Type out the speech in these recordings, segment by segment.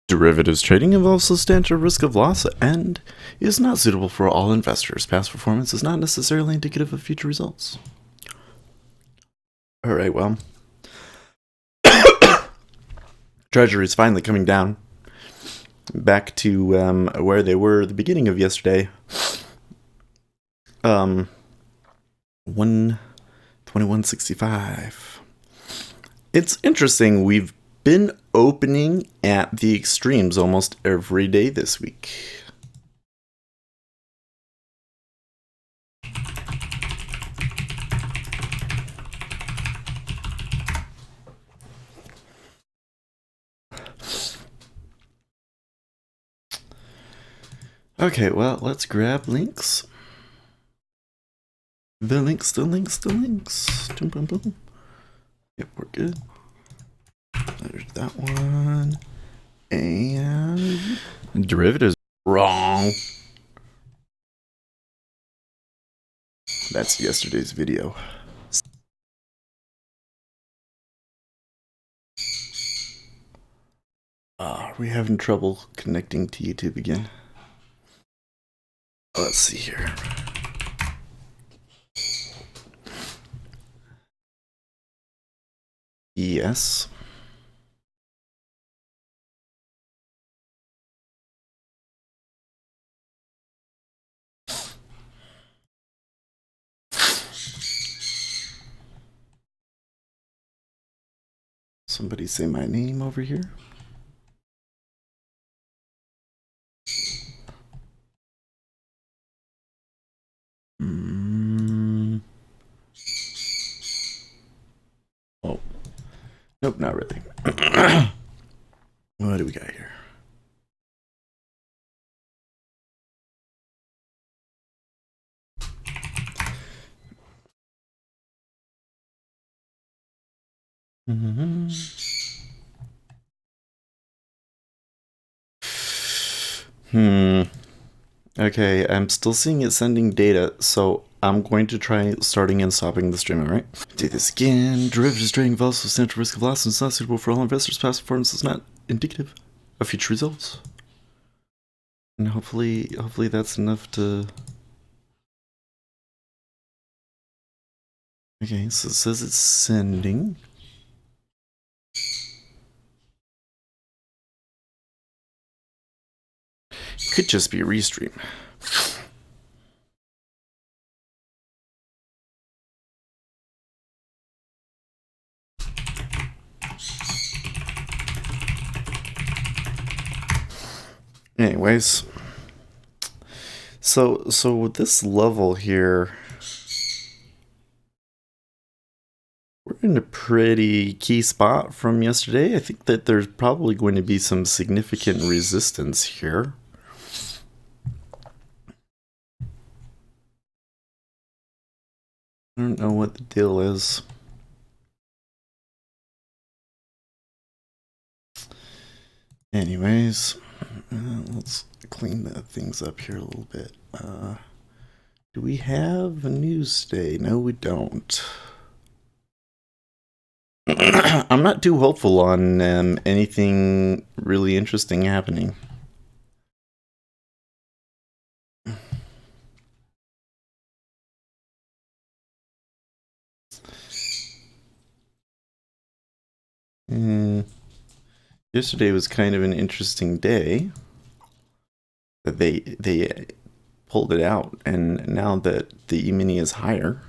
Derivatives trading involves substantial risk of loss and is not suitable for all investors. Past performance is not necessarily indicative of future results. All right, well, Treasuries finally coming down back to where they were at the beginning of yesterday. 121.65. It's interesting. We've been opening at the extremes almost every day this week. Okay, well, let's grab links. The links. Boom, boom, boom. Yep, we're good. There's that one. And derivatives. Wrong. That's yesterday's video. Are we having trouble connecting to YouTube again? Let's see here. Yes. Somebody say my name over here. Oh. Nope, not really. What do we got here? Okay, I'm still seeing it sending data, so I'm going to try starting and stopping the stream, alright? Do this again. Derivatives trading involves substantial risk of loss and is not suitable for all investors. Past performance is not indicative of future results. And hopefully that's enough to... Okay, so it says it's sending. Could just be a restream. Anyways, so with this level here, we're in a pretty key spot from yesterday. I think that there's probably going to be some significant resistance here. I don't know what the deal is. Anyways, let's clean the things up here a little bit. Do we have a news day? No, we don't. I'm not too hopeful on anything really interesting happening. Yesterday was kind of an interesting day that they pulled it out, and now that the E-mini is higher,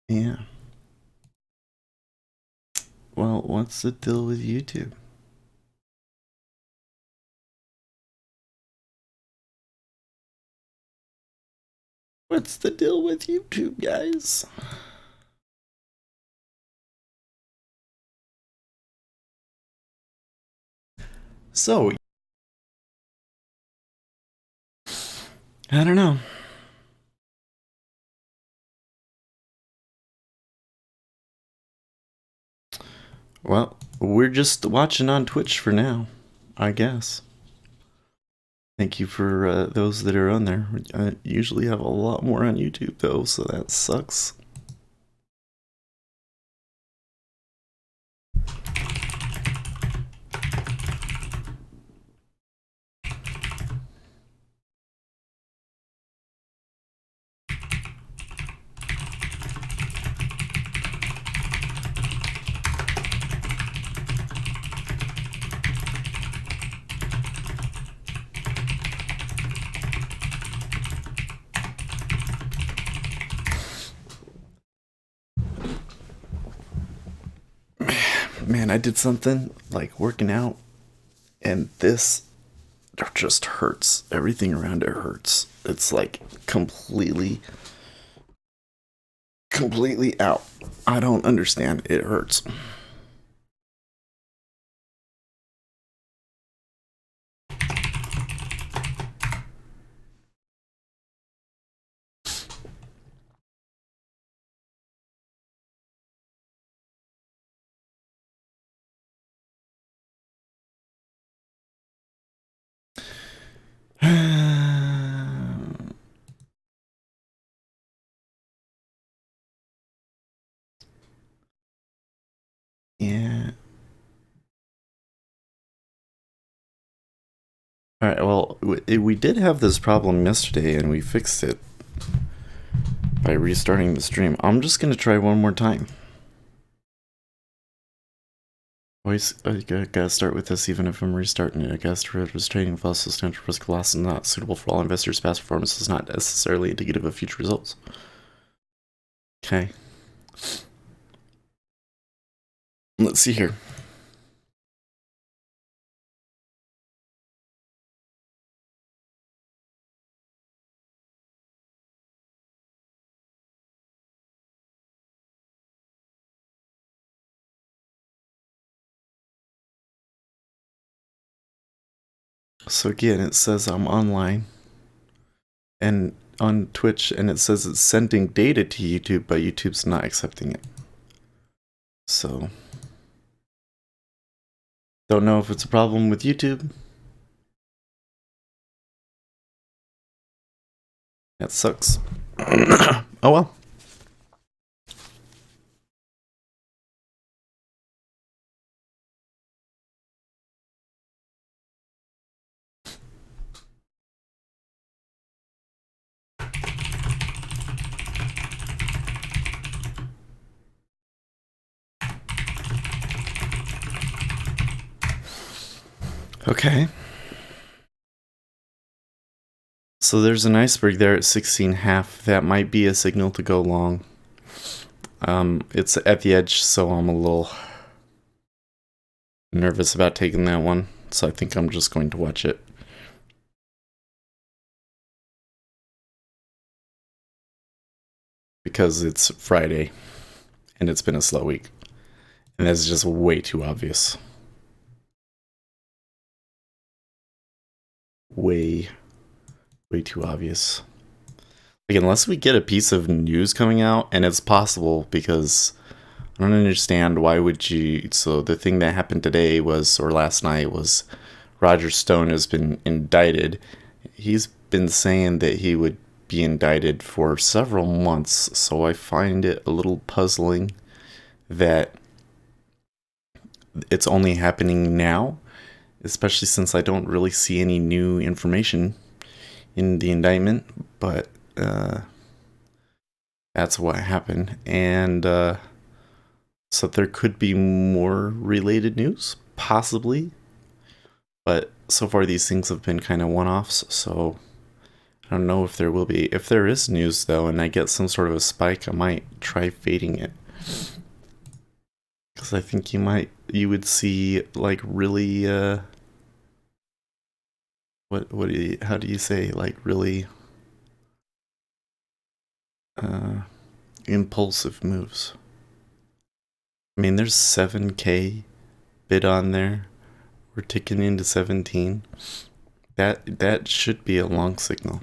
yeah. Well, what's the deal with YouTube? What's the deal with YouTube, guys? So, I don't know. Well, we're just watching on Twitch for now, I guess. Thank you for those that are on there. I usually have a lot more on YouTube though, so that sucks. Man, I did something like working out, and this just hurts. Everything around it hurts. It's like completely out. I don't understand. It hurts. Yeah. All right. Well, we did have this problem yesterday, and we fixed it by restarting the stream. I'm just gonna try one more time. Always, I gotta start with this, even if I'm restarting it. I guess derivatives trading with also standard risk loss is not suitable for all investors. Past performance is not necessarily indicative of future results. Okay. Let's see here. So again, it says I'm online and on Twitch, and it says it's sending data to YouTube, but YouTube's not accepting it. So don't know if it's a problem with YouTube. That sucks. Oh well. Okay. So there's an iceberg there at 16.5. That might be a signal to go long. It's at the edge, so I'm a little nervous about taking that one. So I think I'm just going to watch it. Because it's Friday, and it's been a slow week. And that's just way too obvious. Way too obvious. Like, unless we get a piece of news coming out, and it's possible because I don't understand why would you. So the thing that happened today was, or last night, was Roger Stone has been indicted. He's been saying that he would be indicted for several months, so I find it a little puzzling that it's only happening now, especially since I don't really see any new information in the indictment, but that's what happened. And so there could be more related news, possibly, but so far these things have been kind of one-offs, so I don't know if there will be. If there is news though, and I get some sort of a spike, I might try fading it, because I think you would see like really how do you say, like really impulsive moves. I mean, there's 7K bid on there. We're ticking into 17. That should be a long signal.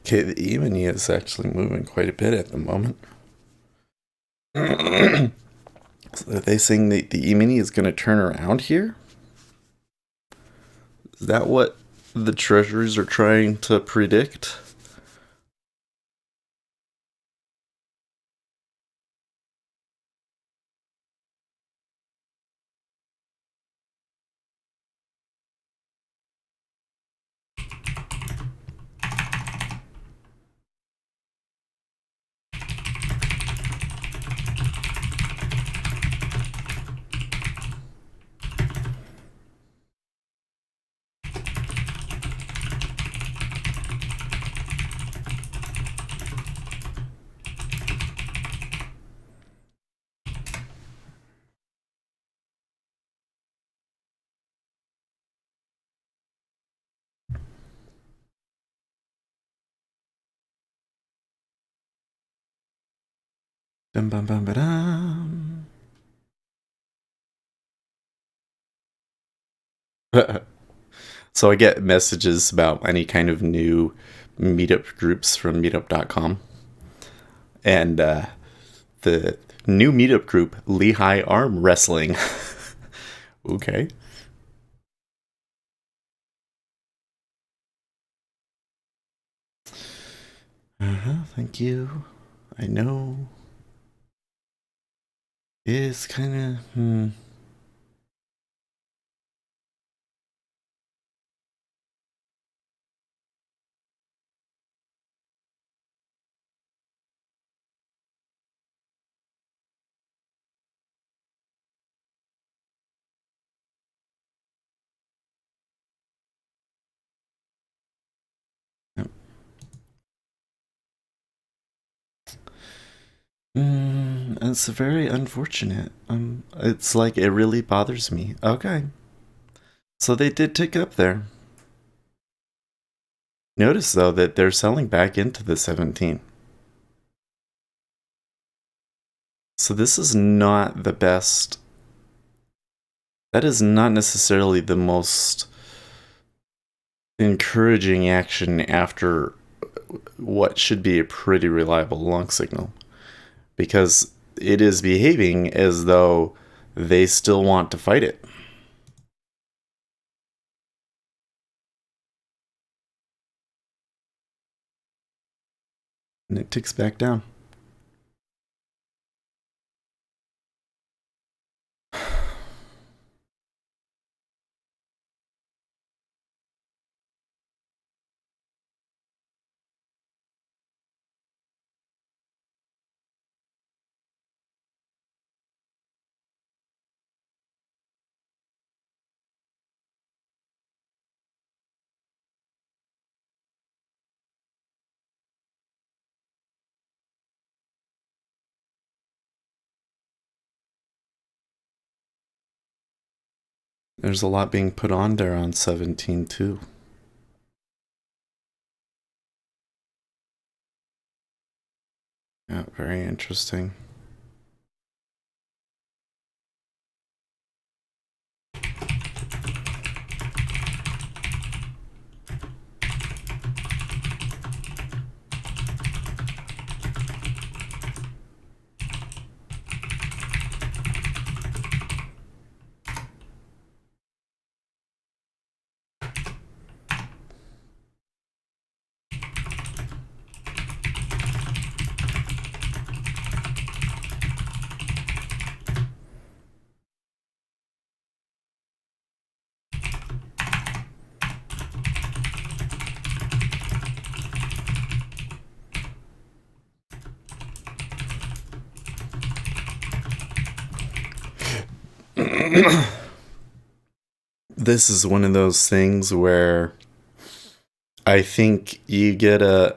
Okay, the E-mini is actually moving quite a bit at the moment. So are they saying that the E-mini is going to turn around here? Is that what the Treasuries are trying to predict? Dum bum bum ba dum. So I get messages about any kind of new meetup groups from meetup.com. And the new meetup group, Lehigh Arm Wrestling. Okay. Thank you. I know. It's kind of. It's very unfortunate. It's like it really bothers me. Okay. So they did tick up there. Notice though that they're selling back into the 17. So this is not the best. That is not necessarily the most encouraging action after what should be a pretty reliable long signal, because it is behaving as though they still want to fight it. And it ticks back down. There's a lot being put on there on 17 too. Yeah, very interesting. This is one of those things where I think you get a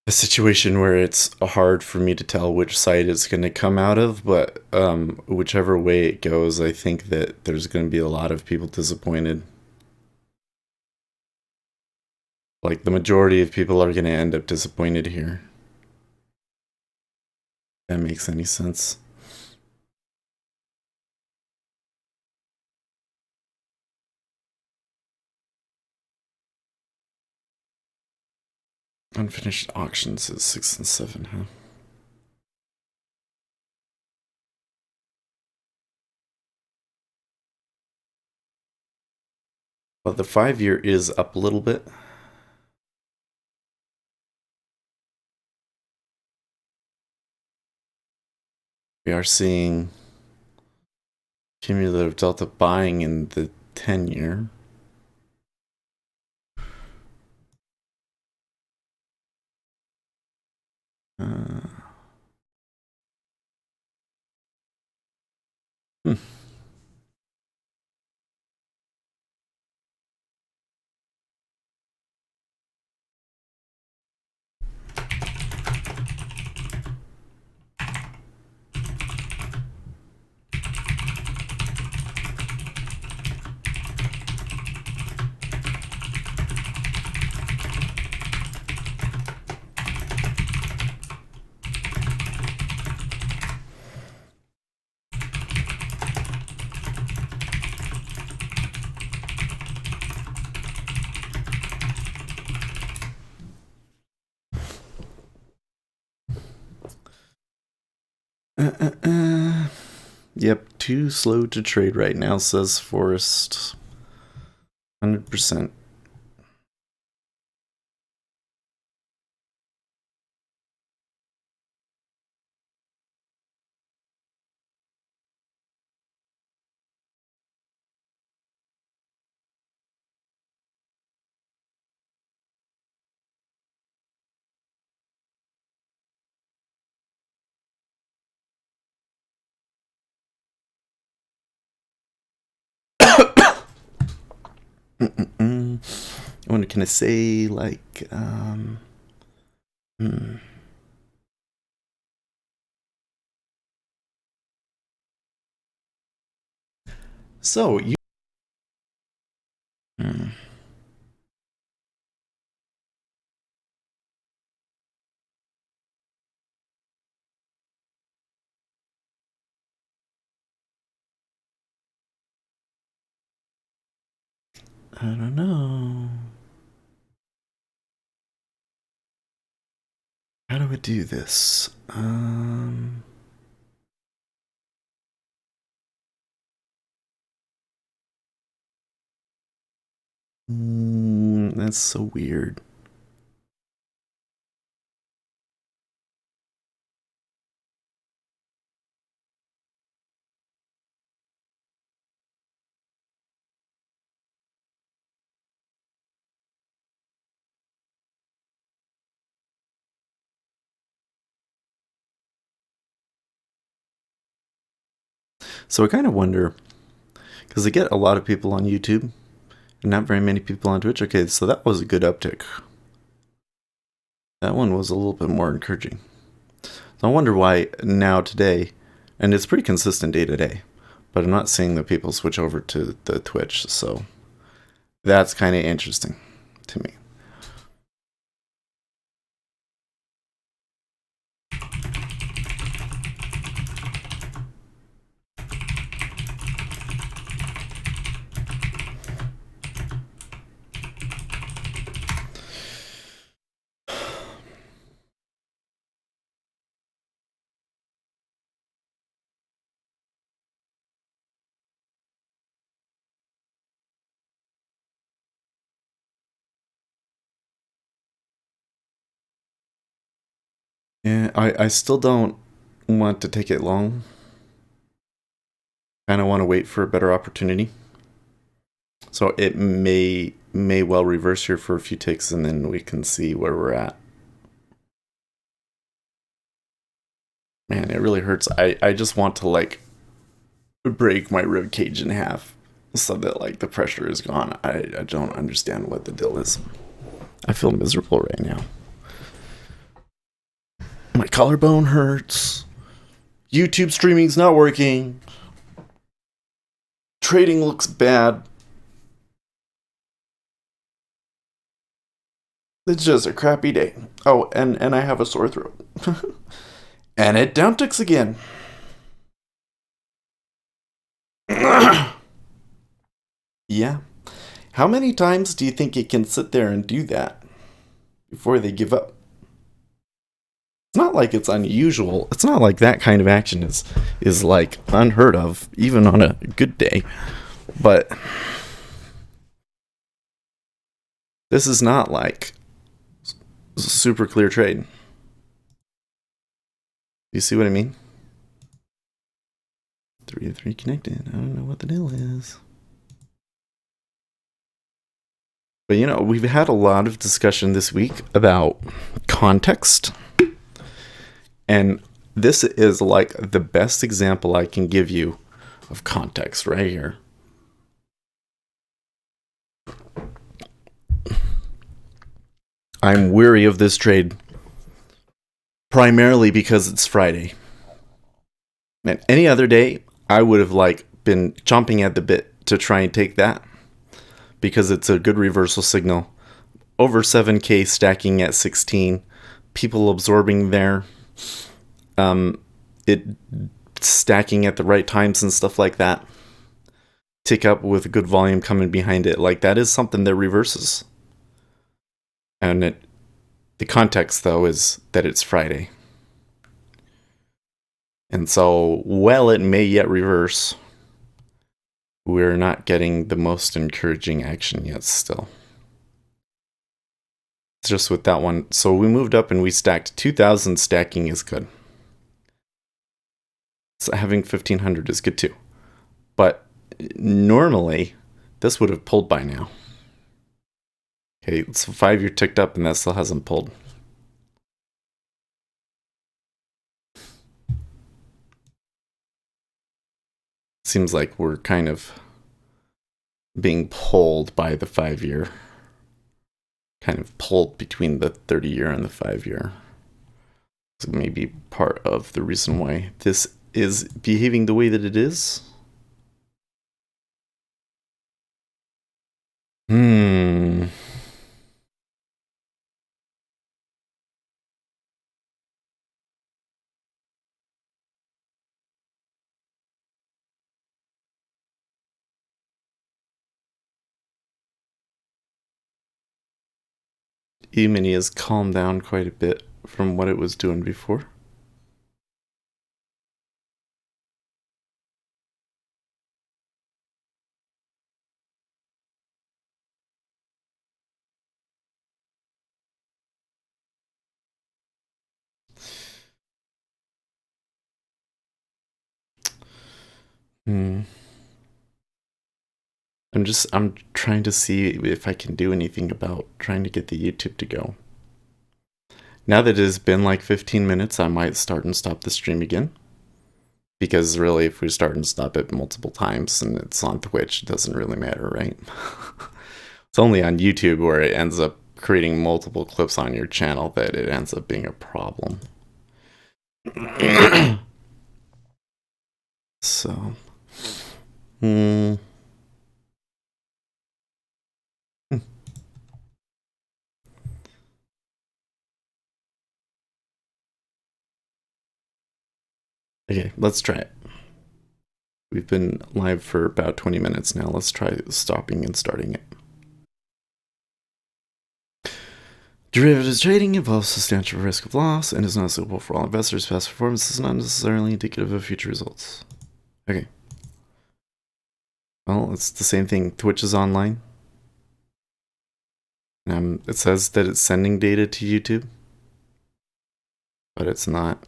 situation where it's hard for me to tell which side it's going to come out of, but whichever way it goes, I think that there's going to be a lot of people disappointed. Like the majority of people are going to end up disappointed here. If that makes any sense. Unfinished auctions is 6 and 7, huh? Well, the 5-year is up a little bit. We are seeing cumulative delta buying in the 10-year. Hmm. Yep, too slow to trade right now, says Forrest. 100%. What can I say? Like, So, you. I don't know. How do I do this? That's so weird. So I kind of wonder, because I get a lot of people on YouTube and not very many people on Twitch. Okay, so that was a good uptick. That one was a little bit more encouraging. So I wonder why now today, and it's pretty consistent day to day, but I'm not seeing the people switch over to the Twitch. So that's kind of interesting to me. Yeah, I still don't want to take it long. Kind of want to wait for a better opportunity. So it may well reverse here for a few ticks, and then we can see where we're at. Man, it really hurts. I just want to like break my rib cage in half so that like the pressure is gone. I don't understand what the deal is. I feel miserable right now. My collarbone hurts. YouTube streaming's not working. Trading looks bad. It's just a crappy day. Oh, and I have a sore throat. And it down ticks again. Yeah. How many times do you think it can sit there and do that? before they give up. It's not like it's unusual. It's not like that kind of action is like unheard of, even on a good day. But this is not like super clear trade. You see what I mean? 3 to 3 connected. I don't know what the deal is. But you know, we've had a lot of discussion this week about context. And this is like the best example I can give you of context right here. I'm weary of this trade primarily because it's Friday. And any other day, I would have like been chomping at the bit to try and take that because it's a good reversal signal. Over 7K stacking at 16, people absorbing there, it stacking at the right times and stuff like that. Tick up with good volume coming behind it. Like that is something that reverses. And the context though is that it's Friday. And so, while it may yet reverse, we're not getting the most encouraging action yet still. It's just with that one. So we moved up and we stacked 2,000. Stacking is good. So having 1,500 is good too. But normally, this would have pulled by now. Okay, so 5-year ticked up and that still hasn't pulled. Seems like we're kind of being pulled by the 5-year. Kind of pulled between the 30-year and the 5-year. So maybe part of the reason why this is behaving the way that it is. E-mini has calmed down quite a bit from what it was doing before. I'm trying to see if I can do anything about trying to get the YouTube to go. Now that it has been like 15 minutes, I might start and stop the stream again. Because really, if we start and stop it multiple times and it's on Twitch, it doesn't really matter, right? It's only on YouTube where it ends up creating multiple clips on your channel that it ends up being a problem. So, okay, let's try it. We've been live for about 20 minutes now. Let's try stopping and starting it. Derivatives trading involves substantial risk of loss and is not suitable for all investors. Past performance is not necessarily indicative of future results. Okay. Well, it's the same thing. Twitch is online. It says that it's sending data to YouTube, but it's not.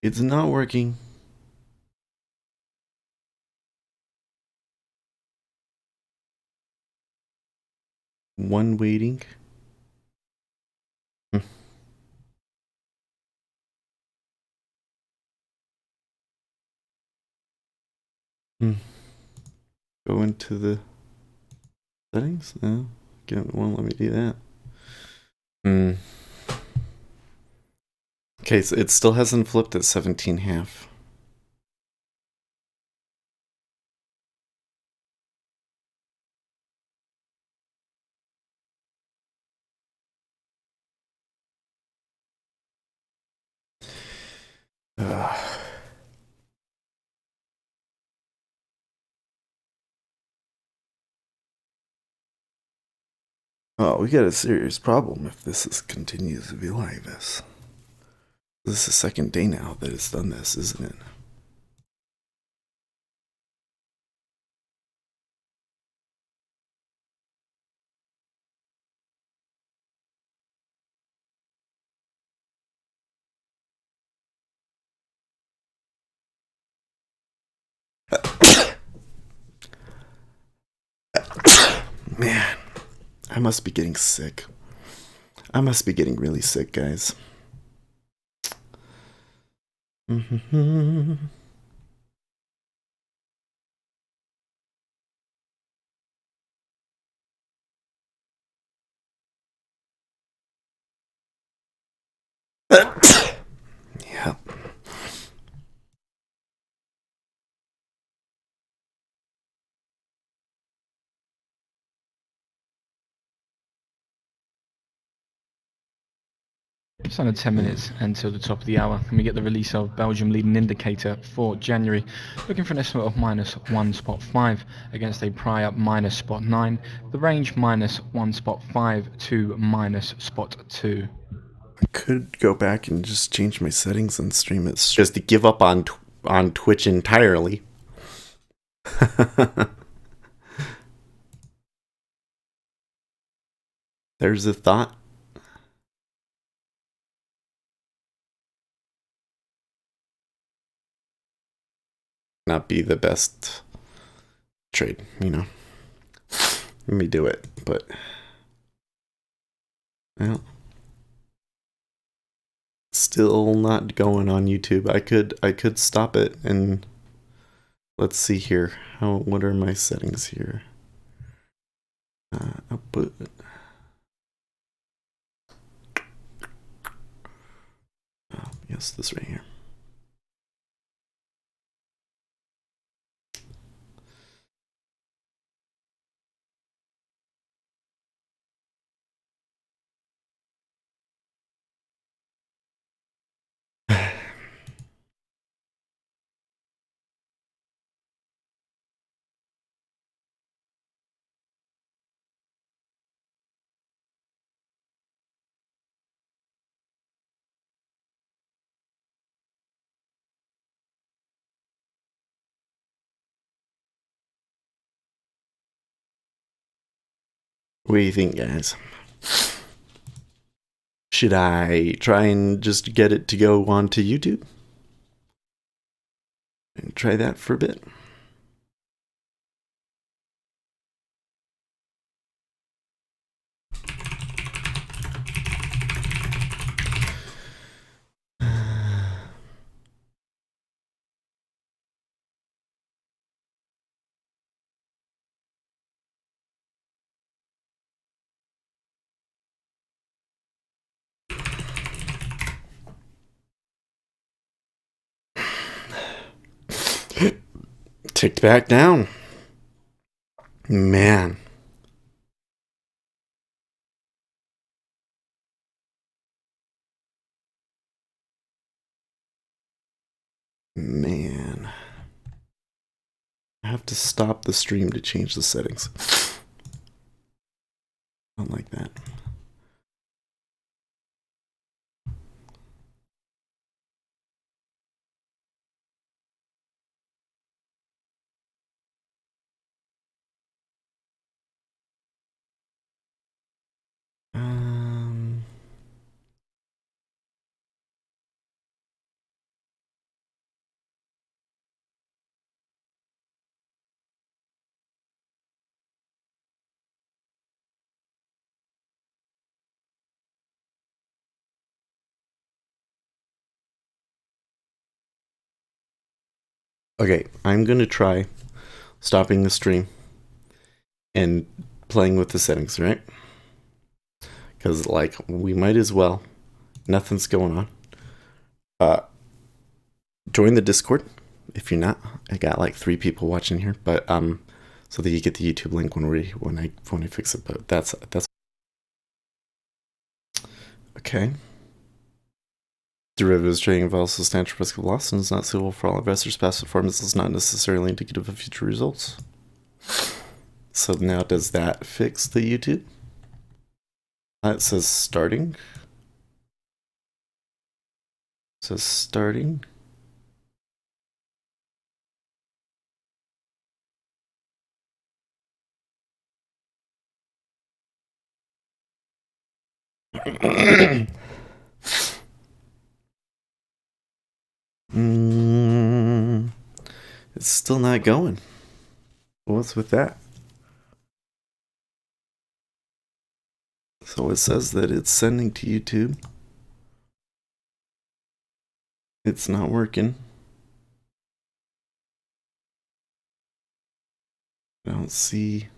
It's not working. One waiting. Go into the settings? No, it won't let me do that. Okay, so it still hasn't flipped at 17.5. Oh, we got a serious problem if continues to be like this. This is the second day now that it's done this, isn't it? Man, I must be getting sick. I must be getting really sick, guys. Yeah. Just under 10 minutes until the top of the hour, and we get the release of Belgium leading indicator for January, looking for an estimate of -1.5 against a prior -0.9. The range -1.5 to -0.2. I could go back and just change my settings and stream it. Just to give up on Twitch entirely. There's a thought. Not be the best trade, you know. Let me do it, but well, still not going on YouTube. I could stop it and let's see here. What are my settings here? Output. Oh, yes, this right here. What do you think, guys? Should I try and just get it to go onto YouTube? And try that for a bit? Ticked back down. Man. Man. I have to stop the stream to change the settings. I don't like that. Okay, I'm gonna try stopping the stream and playing with the settings, right? Because, like, we might as well. Nothing's going on. Join the Discord if you're not. I got like 3 people watching here, but so that you get the YouTube link when I fix it. But that's okay. Derivatives trading involves substantial risk of loss and is not suitable for all investors. Past performance is not necessarily indicative of future results. So now, does that fix the YouTube? It says starting. It says starting. It's still not going. What's with that? So it says that it's sending to YouTube. It's not working. I don't see.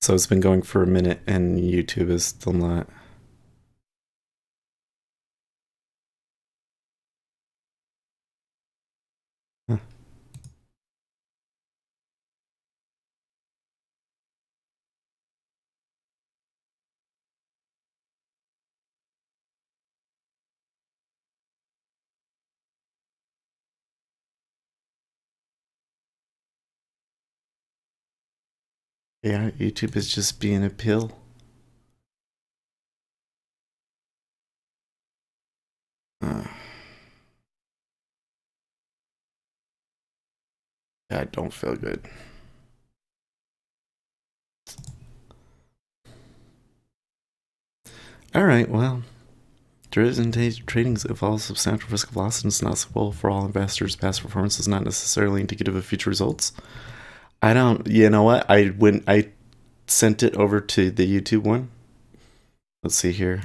So it's been going for a minute and YouTube is still not. Huh. Yeah, YouTube is just being a pill. I don't feel good. All right, well, derivatives trading involves substantial risk of loss and is not suitable for all investors. Past performance is not necessarily indicative of future results. I don't. You know what? I sent it over to the YouTube one. Let's see here.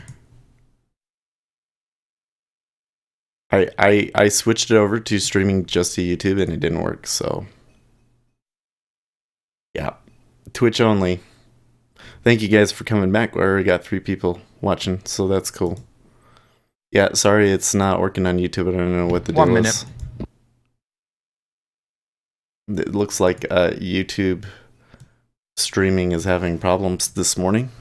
I switched it over to streaming just to YouTube and it didn't work. So yeah, Twitch only. Thank you guys for coming back. We already got 3 people watching, so that's cool. Yeah, sorry it's not working on YouTube. I don't know what the deal is. It looks like YouTube streaming is having problems this morning.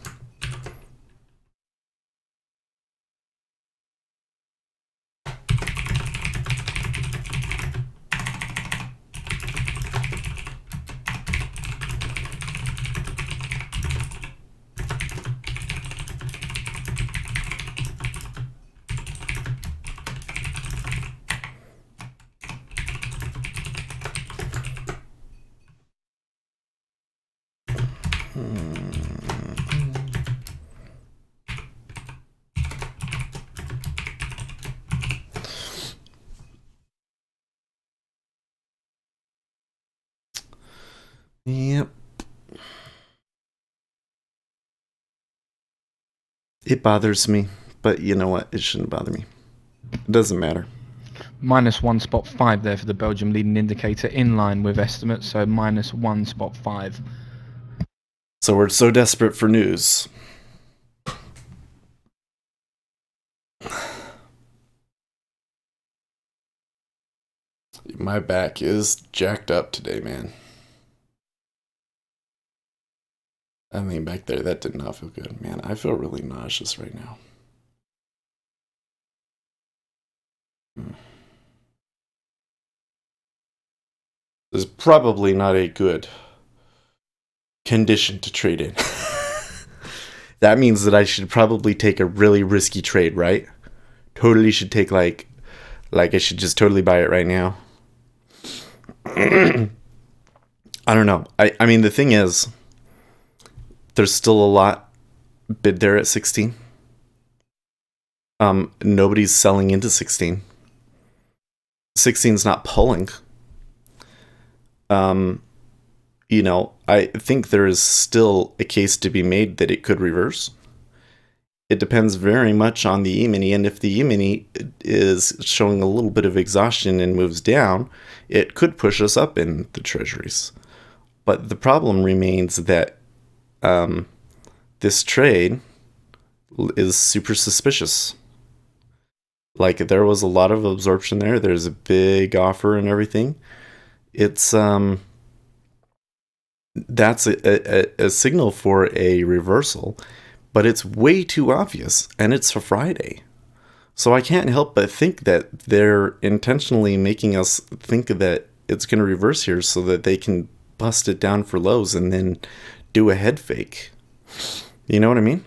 Yep. It bothers me, but you know what? It shouldn't bother me. It doesn't matter. -1 spot 5 there for the Belgium leading indicator, in line with estimates, so -1 spot 5. So we're so desperate for news. My back is jacked up today, man. I mean, back there, that did not feel good. Man, I feel really nauseous right now. This is probably not a good condition to trade in. That means that I should probably take a really risky trade, right? Totally should take like I should just totally buy it right now. I don't know. I mean, the thing is, there's still a lot bid there at 16. Nobody's selling into 16. 16's not pulling. You know, I think there is still a case to be made that it could reverse. It depends very much on the E-mini, and if the E-mini is showing a little bit of exhaustion and moves down, it could push us up in the Treasuries. But the problem remains that this trade is super suspicious. Like there was a lot of absorption there. There's a big offer and everything. It's that's a signal for a reversal, but it's way too obvious, and it's a Friday. So I can't help but think that they're intentionally making us think that it's going to reverse here so that they can bust it down for lows and then do a head fake. You know what I mean?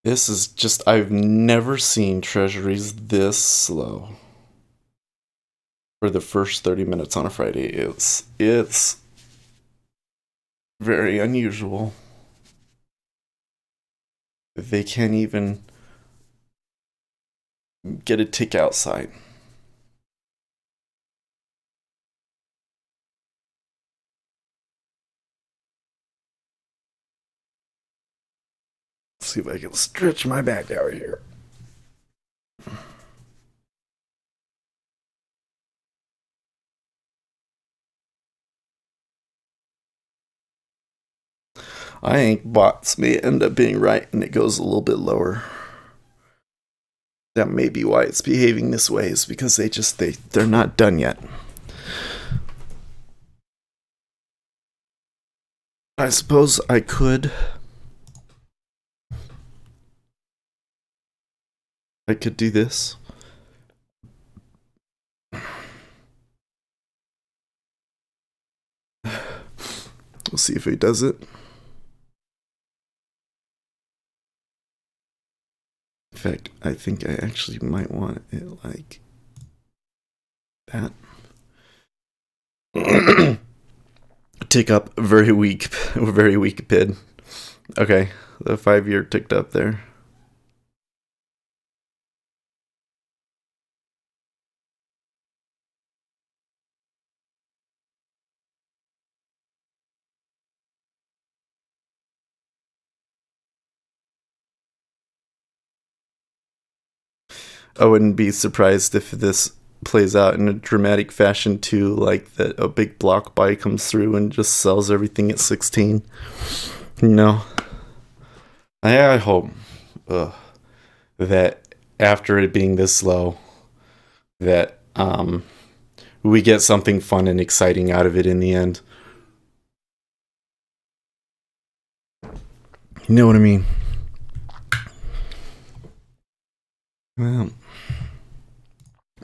This is just, I've never seen treasuries this slow for the first 30 minutes on a Friday. It's very unusual. They can't even get a tick outside. Let's see if I can stretch my back out here. I think bots may end up being right and it goes a little bit lower. That may be why it's behaving this way, is because they're not done yet. I suppose I could do this. We'll see if he does it. In fact, I think I actually might want it like that. Tick up, very weak bid. Okay, the 5-year ticked up there. I wouldn't be surprised if this plays out in a dramatic fashion too, like that a big block buy comes through and just sells everything at 16. No. I hope that after it being this low, that we get something fun and exciting out of it in the end. You know what I mean? Well,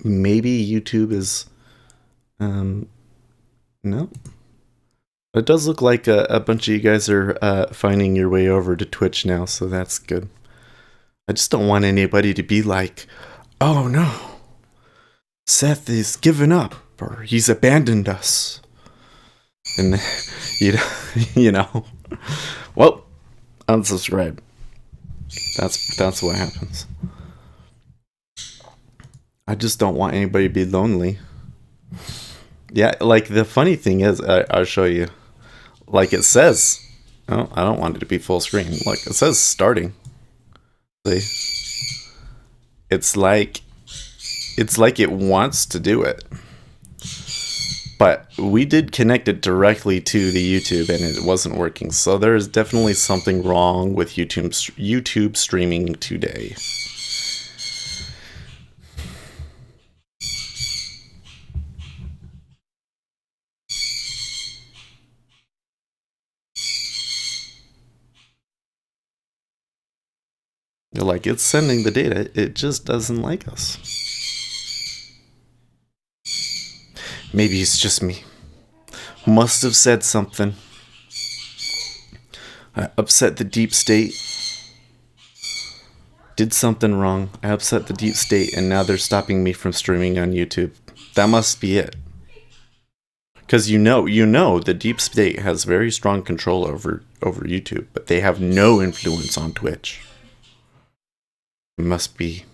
maybe YouTube is no. It does look like a bunch of you guys are finding your way over to Twitch now, so that's good. I just don't want anybody to be like, oh no, Seth is given up or he's abandoned us. And you know, well, unsubscribe. That's what happens. I just don't want anybody to be lonely. Yeah, like the funny thing is, I'll show you. Like it says, oh, I don't want it to be full screen. Like it says starting. See, it's like it wants to do it, but we did connect it directly to the YouTube and it wasn't working. So there is definitely something wrong with YouTube streaming today. Like it's sending the data, it just doesn't like us. Maybe it's just me. Must have said something. I upset the deep state. Did something wrong. I upset the deep state, and now they're stopping me from streaming on YouTube. That must be it. Because you know, the deep state has very strong control over YouTube, but they have no influence on Twitch. It must be.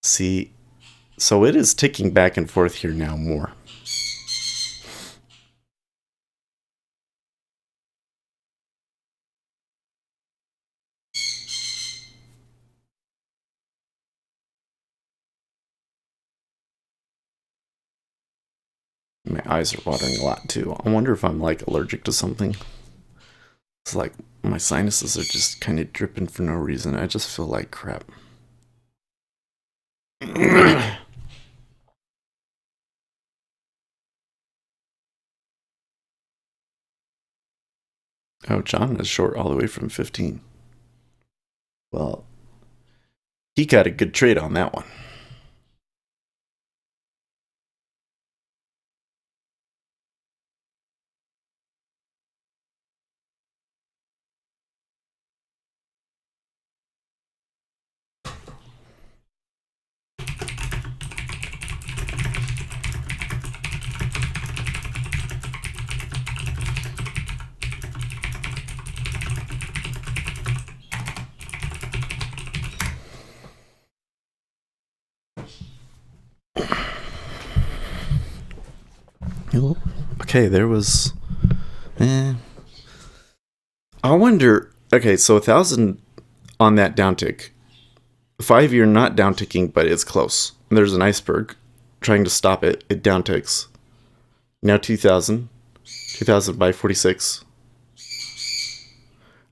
See, so it is ticking back and forth here now more. My eyes are watering a lot too. I wonder if I'm like allergic to something. It's like my sinuses are just kind of dripping for no reason. I just feel like crap. Oh, John is short all the way from 15. Well, he got a good trade on that one. Okay, there was. I wonder. Okay, so 1,000 on that downtick. 5-year not downticking, but it's close. There's an iceberg trying to stop it. It downticks. Now 2,000. 2,000 by 46.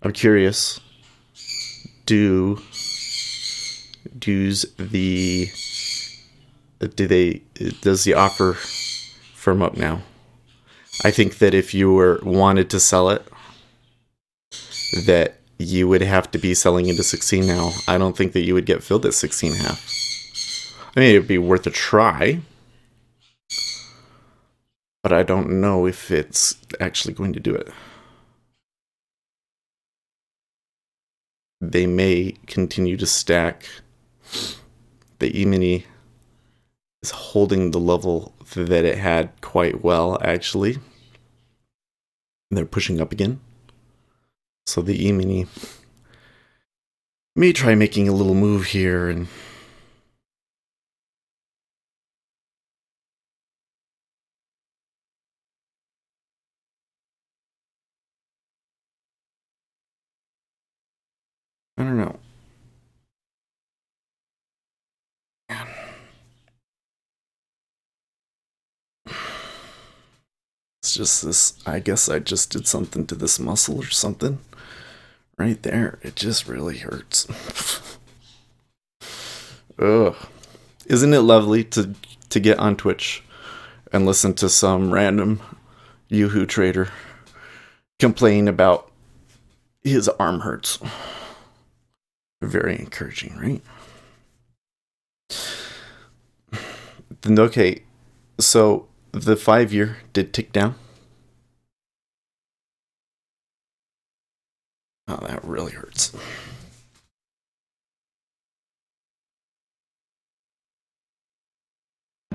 I'm curious. Do does the does the offer firm up now? I think that if you were wanted to sell it, that you would have to be selling into 16 now. I don't think that you would get filled at 16.5. I mean, it'd be worth a try, but I don't know if it's actually going to do it. They may continue to stack. The E-mini is holding the level that it had quite well, actually. They're pushing up again. So the E-mini may try making a little move here and I don't know. It's just this. I guess I just did something to this muscle or something. Right there. It just really hurts. Ugh. Isn't it lovely to get on Twitch and listen to some random Yoo-hoo trader complain about his arm hurts? Very encouraging, right? Then okay, so the 5-year did tick down. Oh, that really hurts.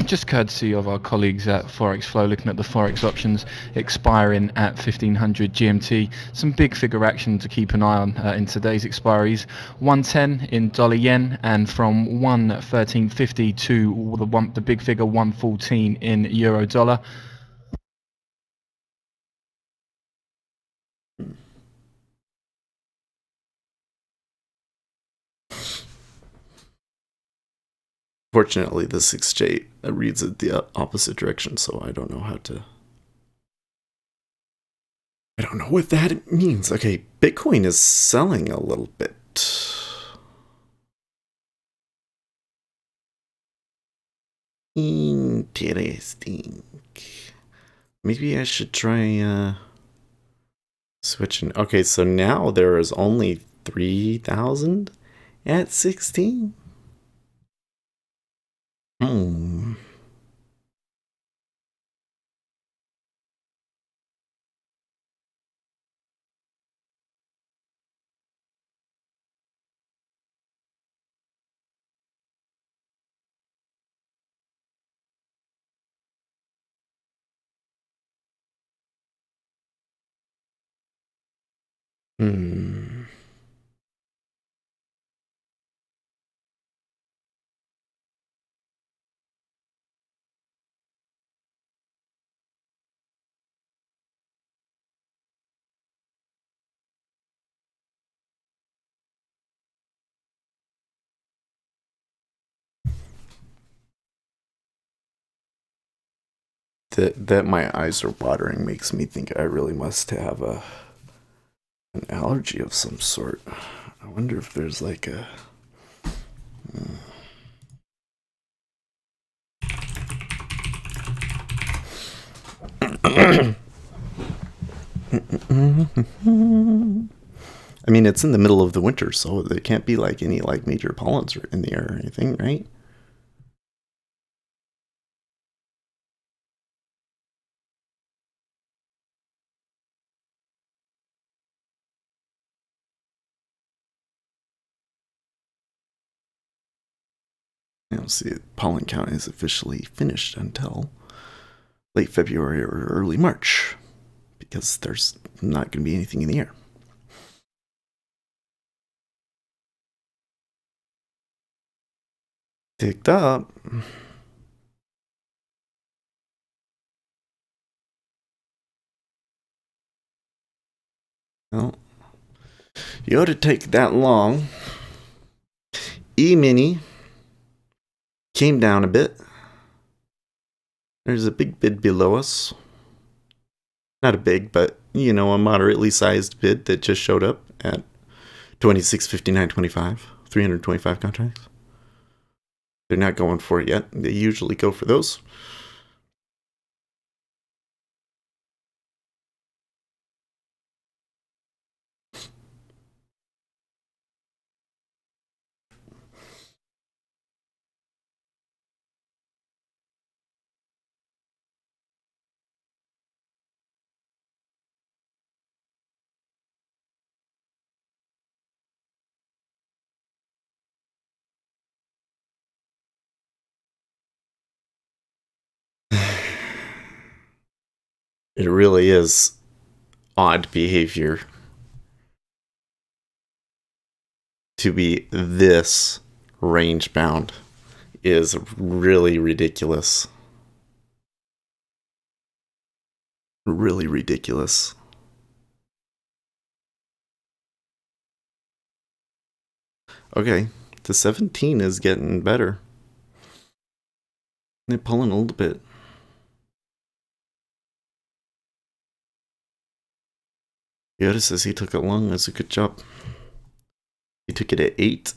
Just courtesy of our colleagues at Forex Flow, looking at the Forex options expiring at 1500 GMT. Some big figure action to keep an eye on in today's expiries. 110 in dollar yen, and from 113.50 to the big figure 114 in euro dollar. Fortunately, the 6J reads it the opposite direction, so I don't know how to. I don't know what that means. Okay, Bitcoin is selling a little bit. Interesting. Maybe I should try switching. Okay, so now there is only 3,000 at 16. Hmm. Hmm. That my eyes are watering makes me think I really must have an allergy of some sort. I wonder if there's like a. I mean, it's in the middle of the winter, so there can't be like any like major pollens in the air or anything, right? See, pollen count is officially finished until late February or early March because there's not going to be anything in the air. Ticked up. Well, you ought to take that long. E-mini came down a bit. There's a big bid below us. Not a big, but a moderately sized bid that just showed up at 26.59.25, 325 contracts. They're not going for it yet. They usually go for those. It really is odd behavior to be this range bound is really ridiculous. Really ridiculous. Okay, the 17 is getting better. They're pulling a little bit. Yoda says he took it long. That's a good job. He took it at 8.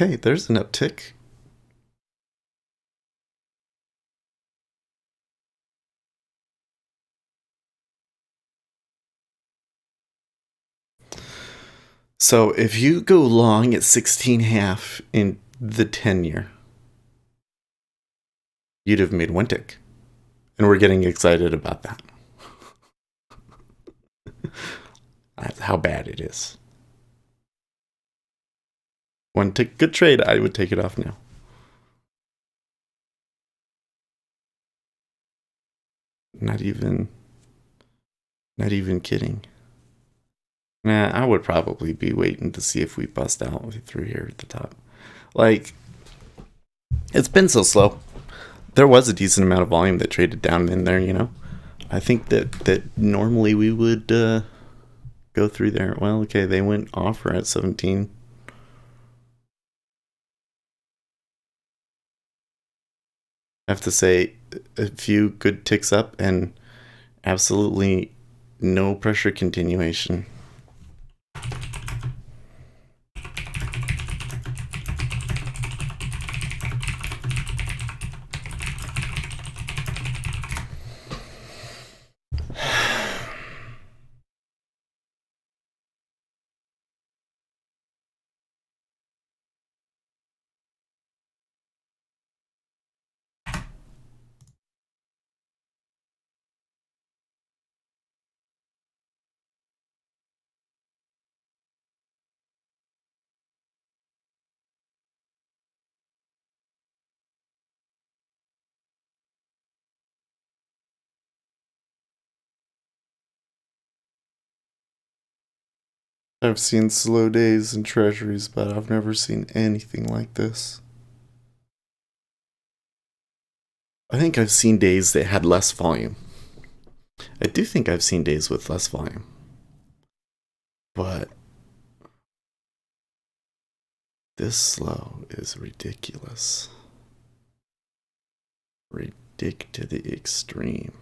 Okay, there's an uptick. So if you go long at 16.5 in the 10-year, you'd have made one tick. And we're getting excited about that. That's how bad it is. One tick, good trade. I would take it off now. Not even kidding. Nah, I would probably be waiting to see if we bust out through here at the top. Like, it's been so slow. There was a decent amount of volume that traded down in there. I think that normally we would go through there. Well, okay, they went offer at 17. I have to say, a few good ticks up and absolutely no pressure continuation. I've seen slow days in Treasuries, but I've never seen anything like this. I think I've seen days that had less volume. I do think I've seen days with less volume. But this slow is ridiculous. Ridic to the extreme.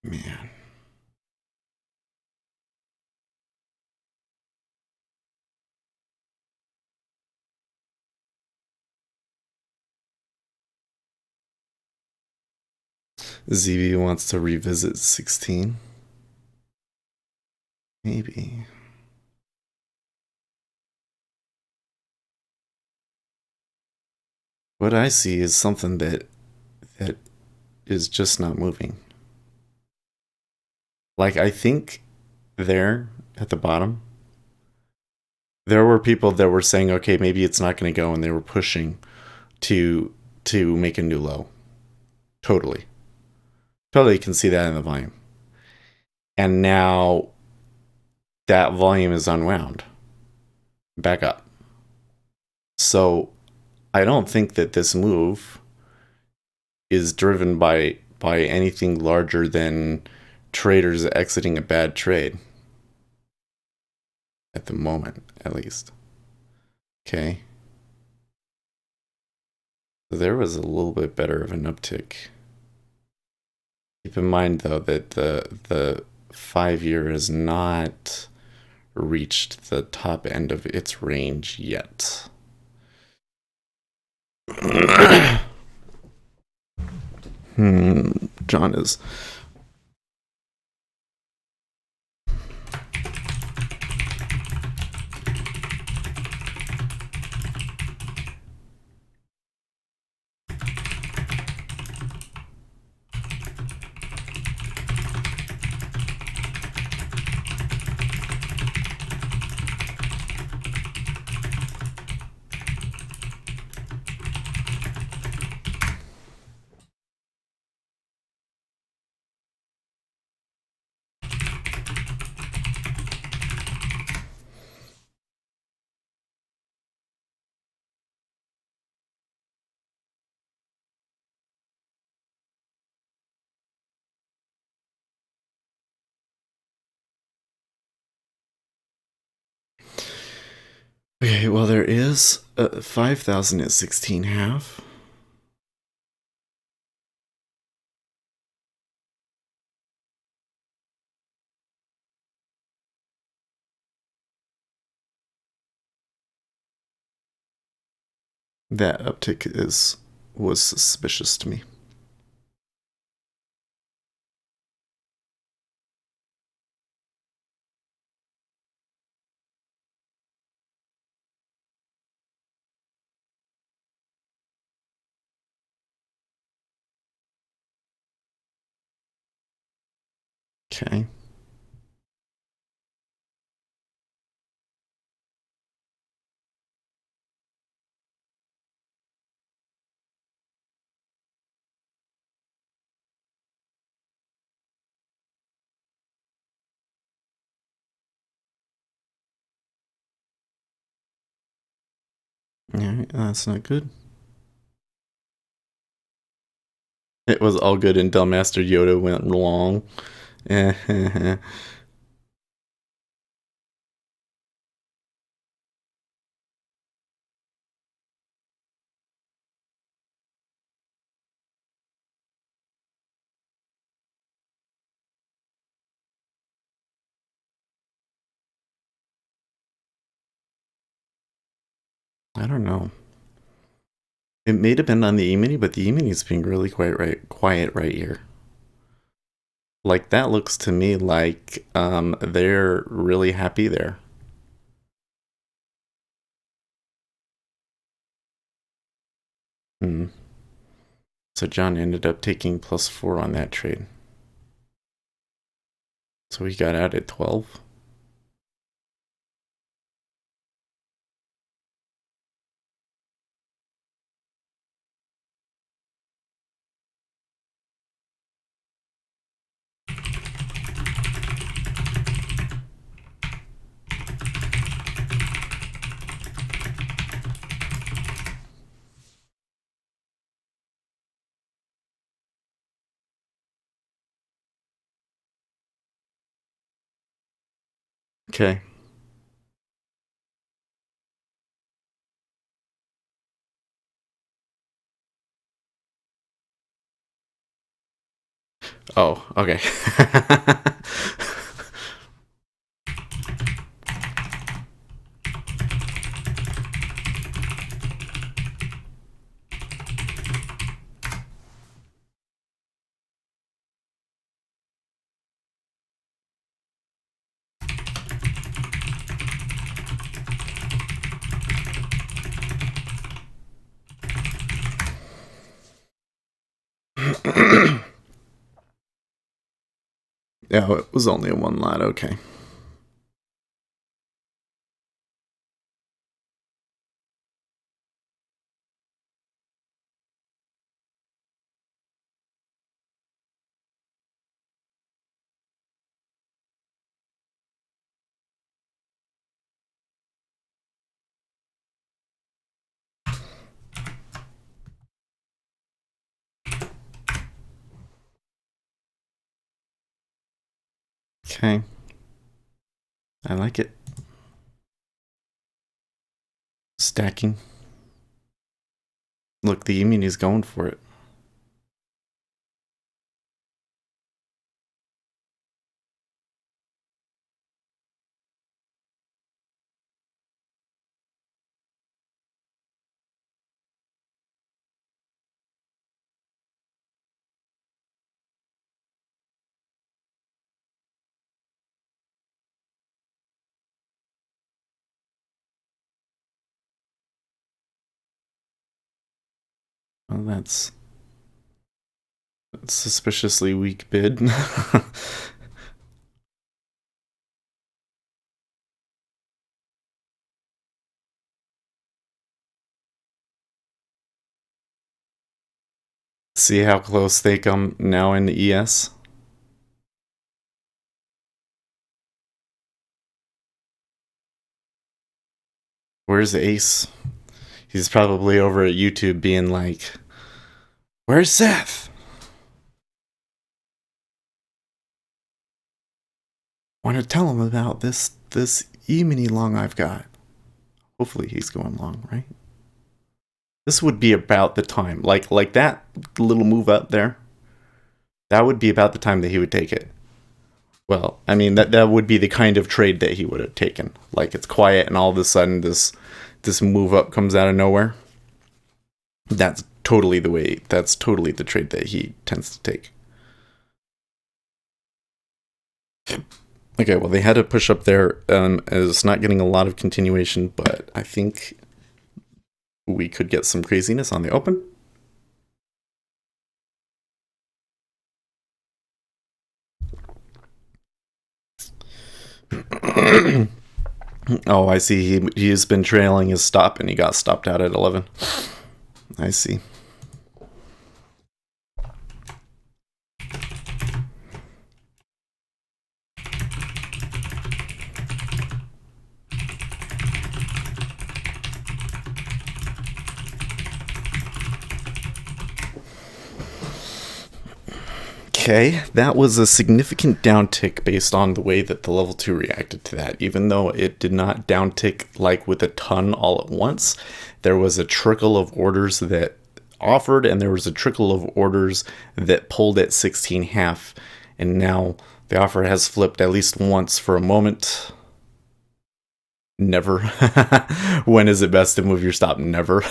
Man. ZB wants to revisit 16. Maybe. What I see is something that is just not moving. Like I think there at the bottom, there were people that were saying, okay, maybe it's not going to go, and they were pushing to make a new low. Totally, totally can see that in the volume. And now that volume is unwound back up. So I don't think that this move is driven by anything larger than traders exiting a bad trade at the moment, at least. Okay. So there was a little bit better of an uptick. Keep in mind though that the 5-year has not reached the top end of its range yet. John is. Okay, well, there is 5,000 at 16 half. That uptick was suspicious to me. Okay. Alright, that's not good. It was all good until Master Yoda went wrong. I don't know. It may depend on the E-mini, but the E-mini is being really quiet right here. Like, that looks to me like they're really happy there. Hmm. So John ended up taking +4 on that trade. So he got out at 12. Okay. Oh, okay. Yeah, it was only a one lot. Okay. Okay. I like it. Stacking. Look, the E-mini's going for it. Well, that's suspiciously weak bid. See how close they come now in the ES? Where's Ace? He's probably over at YouTube being like, "Where's Seth? Want to tell him about this E-mini long I've got." Hopefully he's going long, right? This would be about the time. Like that little move up there. That would be about the time that he would take it. Well, I mean that would be the kind of trade that he would have taken. Like, it's quiet and all of a sudden this move up comes out of nowhere. That's totally the trade that he tends to take. Okay, well, they had a push up there as not getting a lot of continuation, but I think we could get some craziness on the open. Oh, I see. He has been trailing his stop, and he got stopped out at 11. I see. Okay, that was a significant downtick based on the way that the level 2 reacted to that. Even though it did not downtick like with a ton all at once, there was a trickle of orders that offered, and there was a trickle of orders that pulled at 16.5, and now the offer has flipped at least once for a moment. Never. When is it best to move your stop? Never.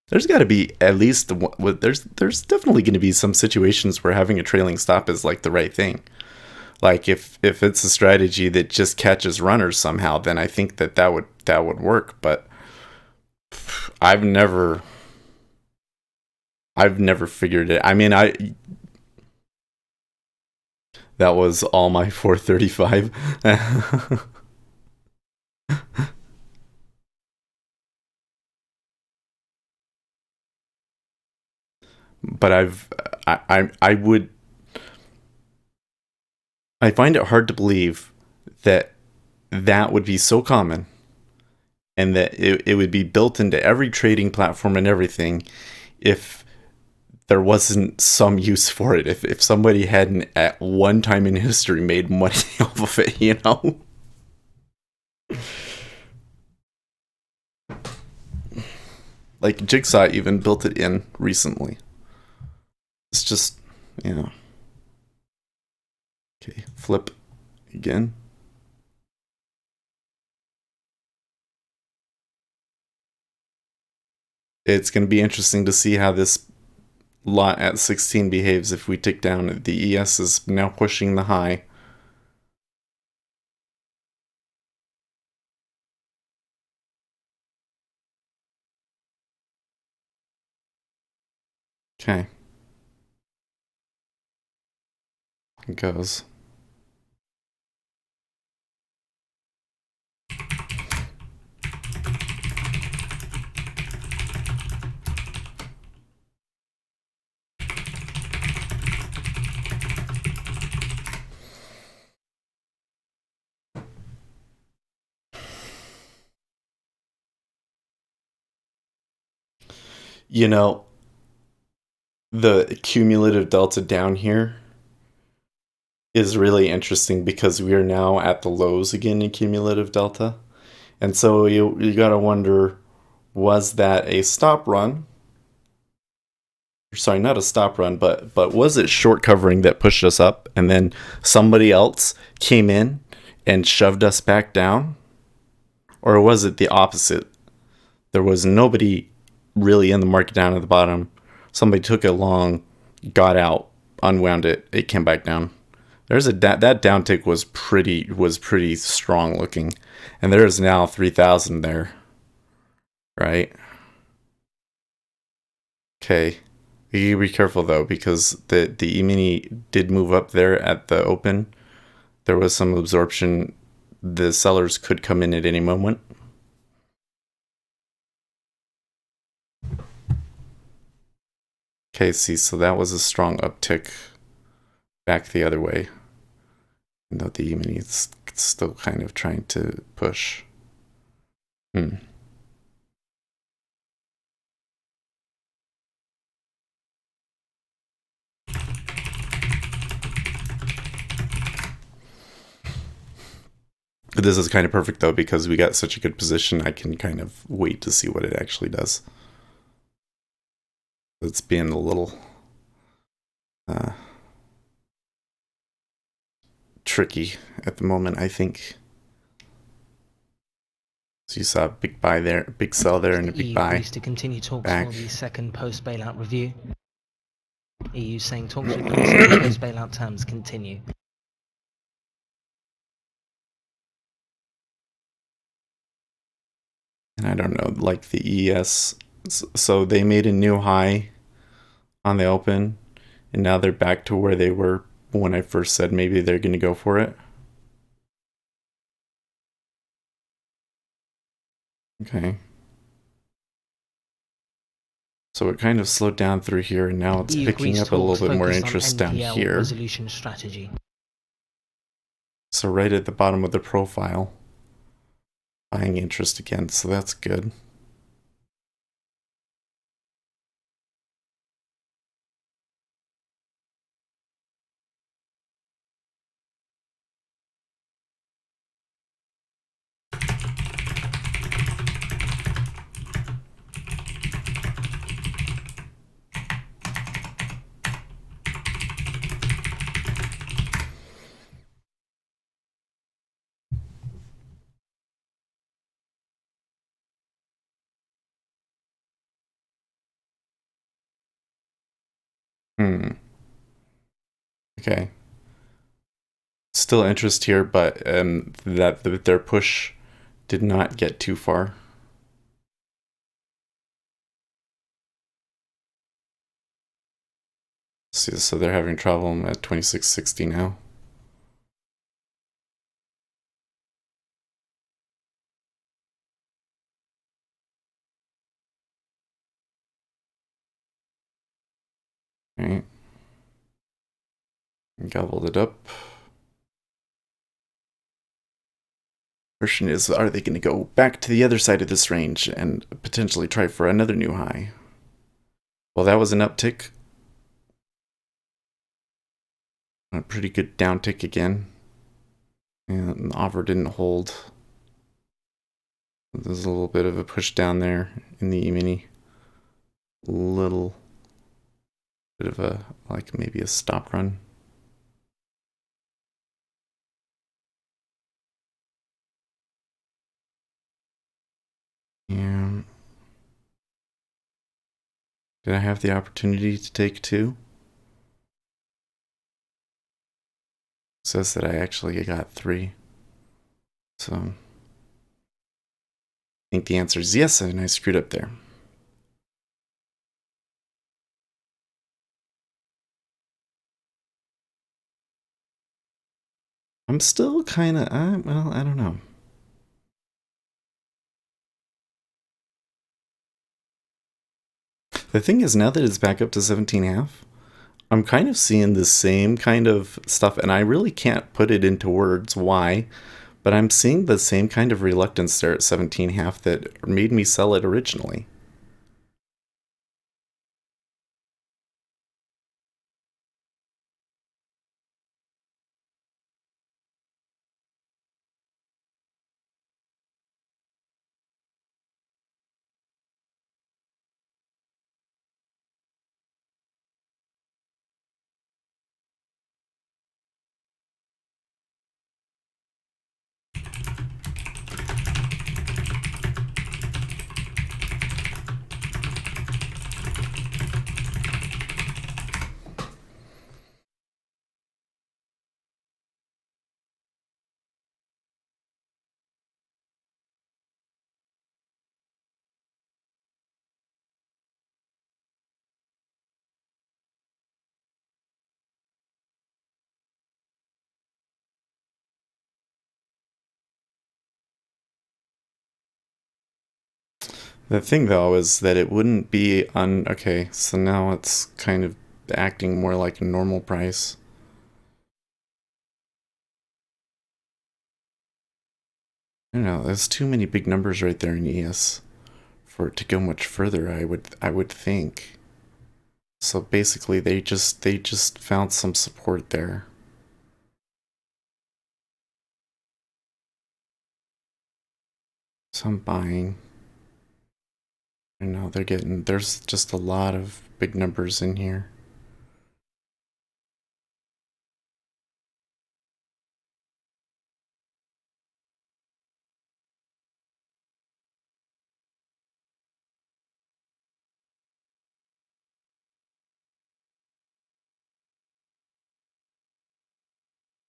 There's got to be at least there's definitely going to be some situations where having a trailing stop is like the right thing. Like if it's a strategy that just catches runners somehow, then I think that would work. But I've never I've never figured it. I mean, I that was all my 435. But I would I find it hard to believe that that would be so common and that it would be built into every trading platform and everything if there wasn't some use for it. If somebody hadn't at one time in history made money off of it, you know? Like Jigsaw even built it in recently. It's just, you know. Okay, flip again. It's going to be interesting to see how this lot at 16 behaves if we tick down. The ES is now pushing the high. Okay. It goes. You know, the cumulative delta down here is really interesting because we are now at the lows again in cumulative delta. And so you got to wonder, was that a stop run? Sorry, not a stop run, but was it short covering that pushed us up and then somebody else came in and shoved us back down? Or was it the opposite? There was nobody really in the market down at the bottom. Somebody took it long, got out, unwound it, it came back down. There's a that downtick was pretty strong looking, and there is now 3,000 there, right? Okay, you be careful though because the E-mini did move up there at the open. There was some absorption. The sellers could come in at any moment. Okay, see, so that was a strong uptick back the other way. Though the E-mini is still kind of trying to push. Hmm. This is kind of perfect though because we got such a good position. I can kind of wait to see what it actually does. It's being a little tricky at the moment, I think. So you saw a big buy there, big sell there, and a big buy. EU to continue talks back. for the second post-bailout review. EU saying talks with Greece on post-bailout terms continue. And I don't know, like the ES. So they made a new high on the open, and now they're back to where they were when I first said maybe they're going to go for it. Okay. So it kind of slowed down through here, and now it's picking Greece up a little talks bit more focused on interest down NPL here. resolution strategy. So right at the bottom of the profile, buying interest again, so that's good. Okay. Still interest here, but their push did not get too far. See, so they're having trouble at 2660 now. Right. Gobbled it up. Question is, are they going to go back to the other side of this range and potentially try for another new high? Well, that was an uptick. A pretty good downtick again. And the offer didn't hold. There's a little bit of a push down there in the E-mini. Little bit of a, like maybe a stop run. And did I have the opportunity to take two? It says that I actually got three. So I think the answer is yes, and I screwed up there. I'm still kind of, well, I don't know. The thing is, now that it's back up to 17.5, I'm kind of seeing the same kind of stuff, and I really can't put it into words why, but I'm seeing the same kind of reluctance there at 17.5 that made me sell it originally. The thing, though, is that it wouldn't be okay, so now it's kind of acting more like a normal price. I don't know, there's too many big numbers right there in ES for it to go much further, I would think. So basically they just found some support there. So I'm buying. I know there's just a lot of big numbers in here.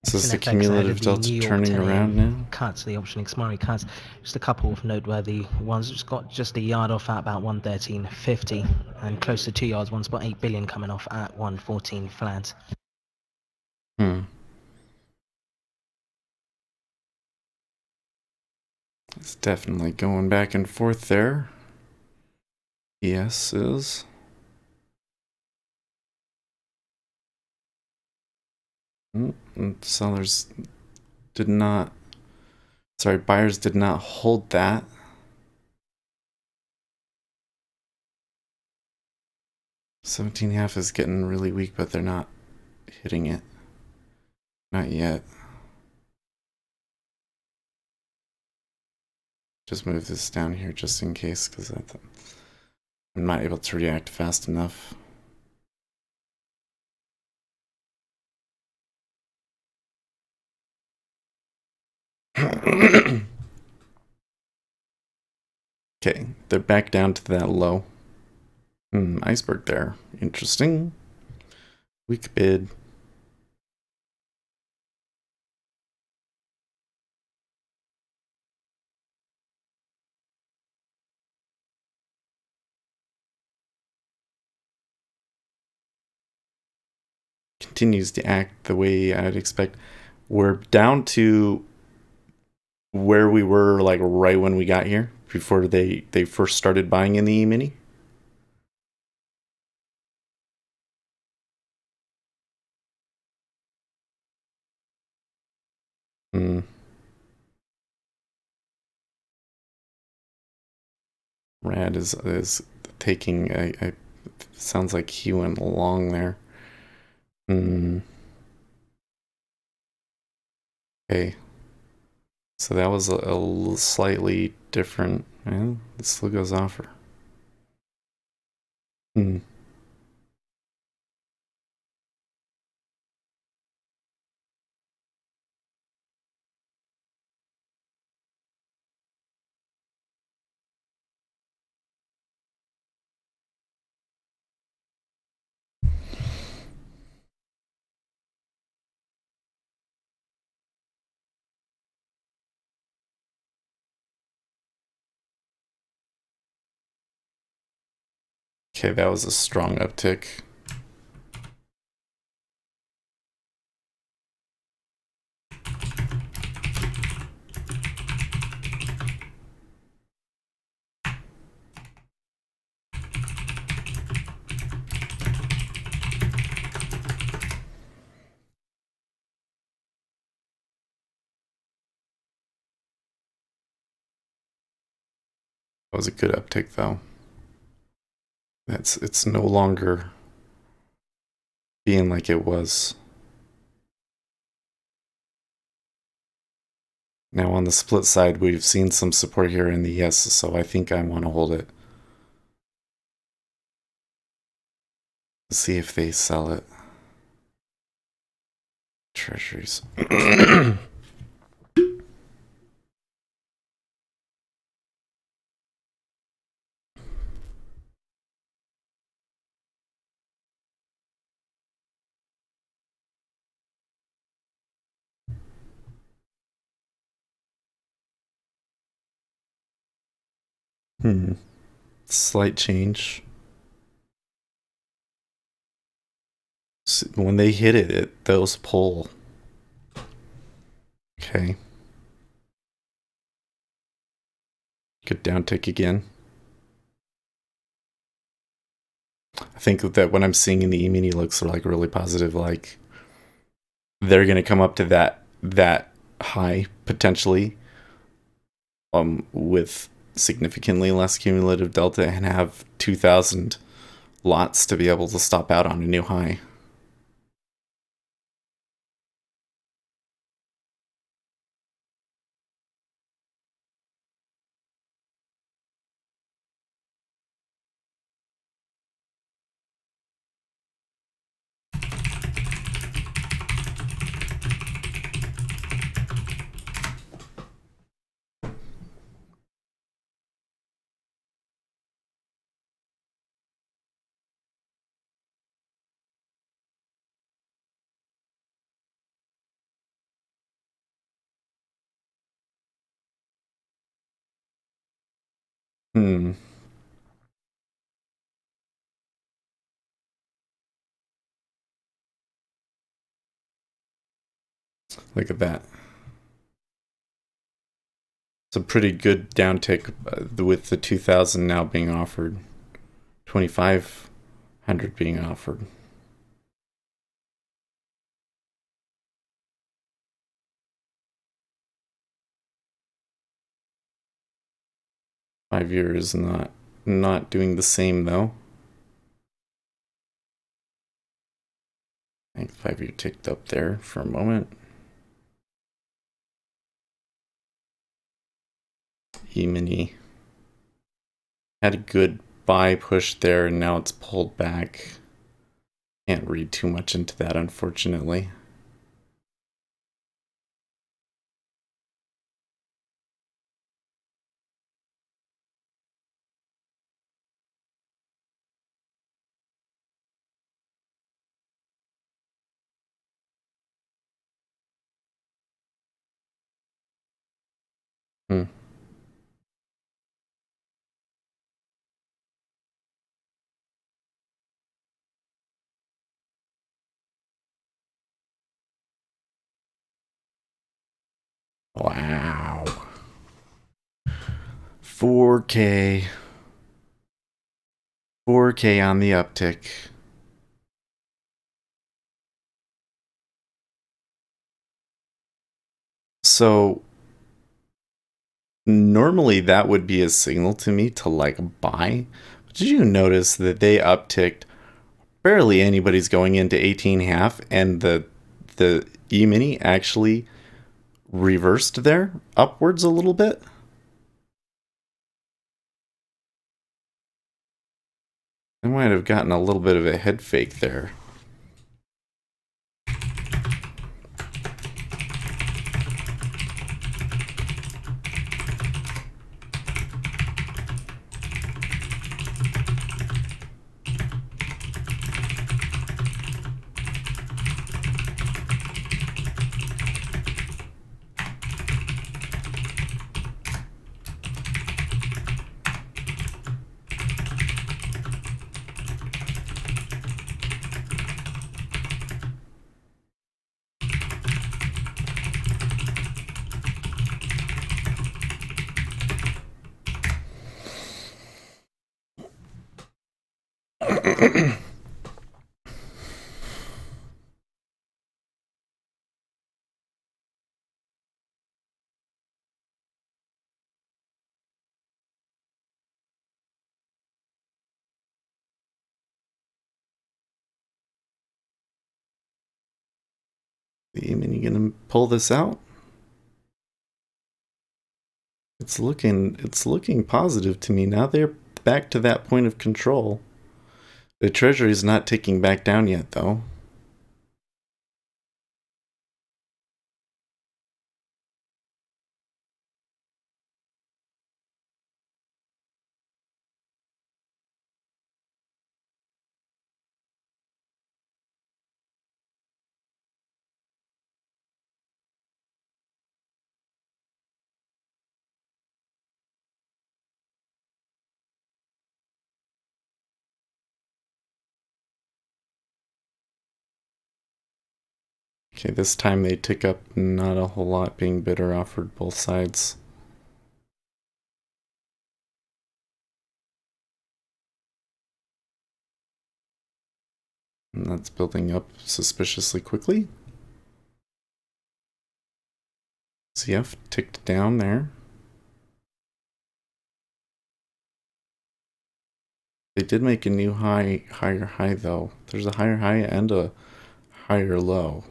So is the cumulative delta turning around now? Cuts, the option expiry cuts. Just a couple of noteworthy ones. It's got just a yard off at about 113.50 and close to 2 yards, 1.8 billion coming off at 114 flat. It's definitely going back and forth there. Yes, is. Sellers did not. Sorry, buyers did not hold that. $17.5 is getting really weak, but they're not hitting it. Not yet. Just move this down here just in case, because I'm not able to react fast enough. Okay, they're back down to that low. Iceberg there. Interesting. Weak bid. Continues to act the way I'd expect. We're down to where we were like right when we got here, before they first started buying in the E-mini. Rad is taking a sounds like he went along there. Okay. So that was a slightly different. Well, it still goes offer. Okay, that was a strong uptick. That was a good uptick, though. It's no longer being like it was. Now on the split side, we've seen some support here in the yes, so I think I want to hold it. Let's see if they sell it. Treasuries. Slight change. When they hit it, those pull. Okay. Good downtick again. I think that what I'm seeing in the E-mini looks like really positive. Like they're gonna come up to that high potentially, with significantly less cumulative delta, and have 2,000 lots to be able to stop out on a new high. Look at that. It's a pretty good downtick, with the 2,000 now being offered. 2,500 being offered. 5-year is not doing the same though. I think 5-year ticked up there for a moment. E-mini had a good buy push there, and now it's pulled back. Can't read too much into that, unfortunately. Hmm. Wow. 4K. 4K on the uptick. So normally that would be a signal to me to like buy. But did you notice that they upticked? Barely anybody's going into 18.5, and the E-mini actually reversed there upwards a little bit. I might have gotten a little bit of a head fake there. The E-mini gonna pull this out? It's looking positive to me. Now they're back to that point of control. The Treasury is not ticking back down yet, though. Okay, this time they tick up, not a whole lot being bid or offered both sides. And that's building up suspiciously quickly. CF ticked down there. They did make a new higher high though. There's a higher high and a higher low.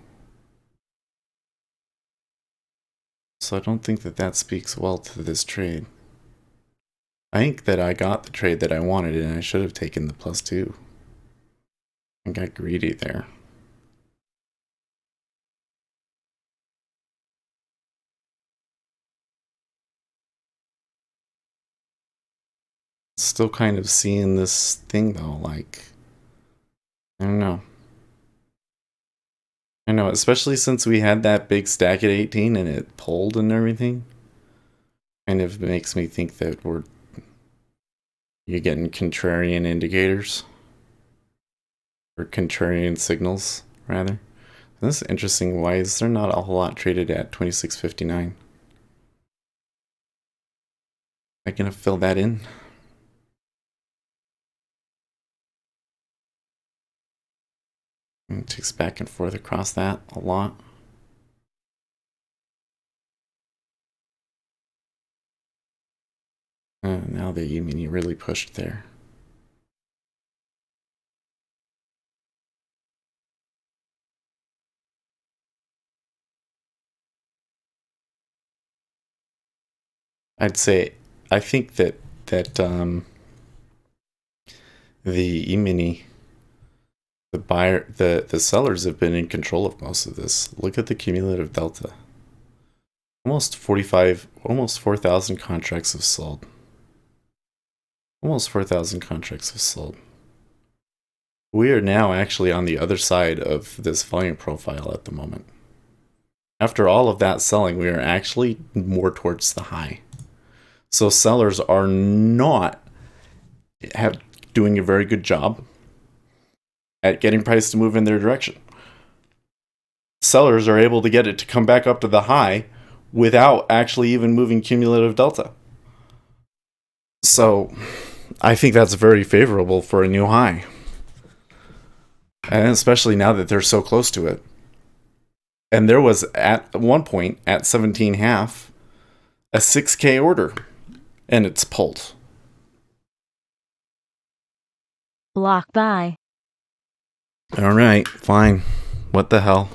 So I don't think that speaks well to this trade. I think that I got the trade that I wanted, and I should have taken the +2. I got greedy there. Still kind of seeing this thing though, like, I don't know. I know, especially since we had that big stack at 18 and it pulled and everything. Kind of makes me think that you're getting contrarian indicators. Or contrarian signals, rather. And this is interesting. Why is there not a whole lot traded at 26.59? Am I gonna fill that in? It takes back and forth across that a lot. Now the E-mini really pushed there. I think that the E-mini, the sellers have been in control of most of this. Look at the cumulative delta. Almost 4,000 contracts have sold. Almost 4,000 contracts have sold. We are now actually on the other side of this volume profile at the moment. After all of that selling, we are actually more towards the high. So sellers are not doing a very good job at getting price to move in their direction. Sellers are able to get it to come back up to the high without actually even moving cumulative delta. So I think that's very favorable for a new high. And especially now that they're so close to it. And there was at one point at 17.5 a 6K order, and it's pulled. Block buy. All right, fine. What the hell?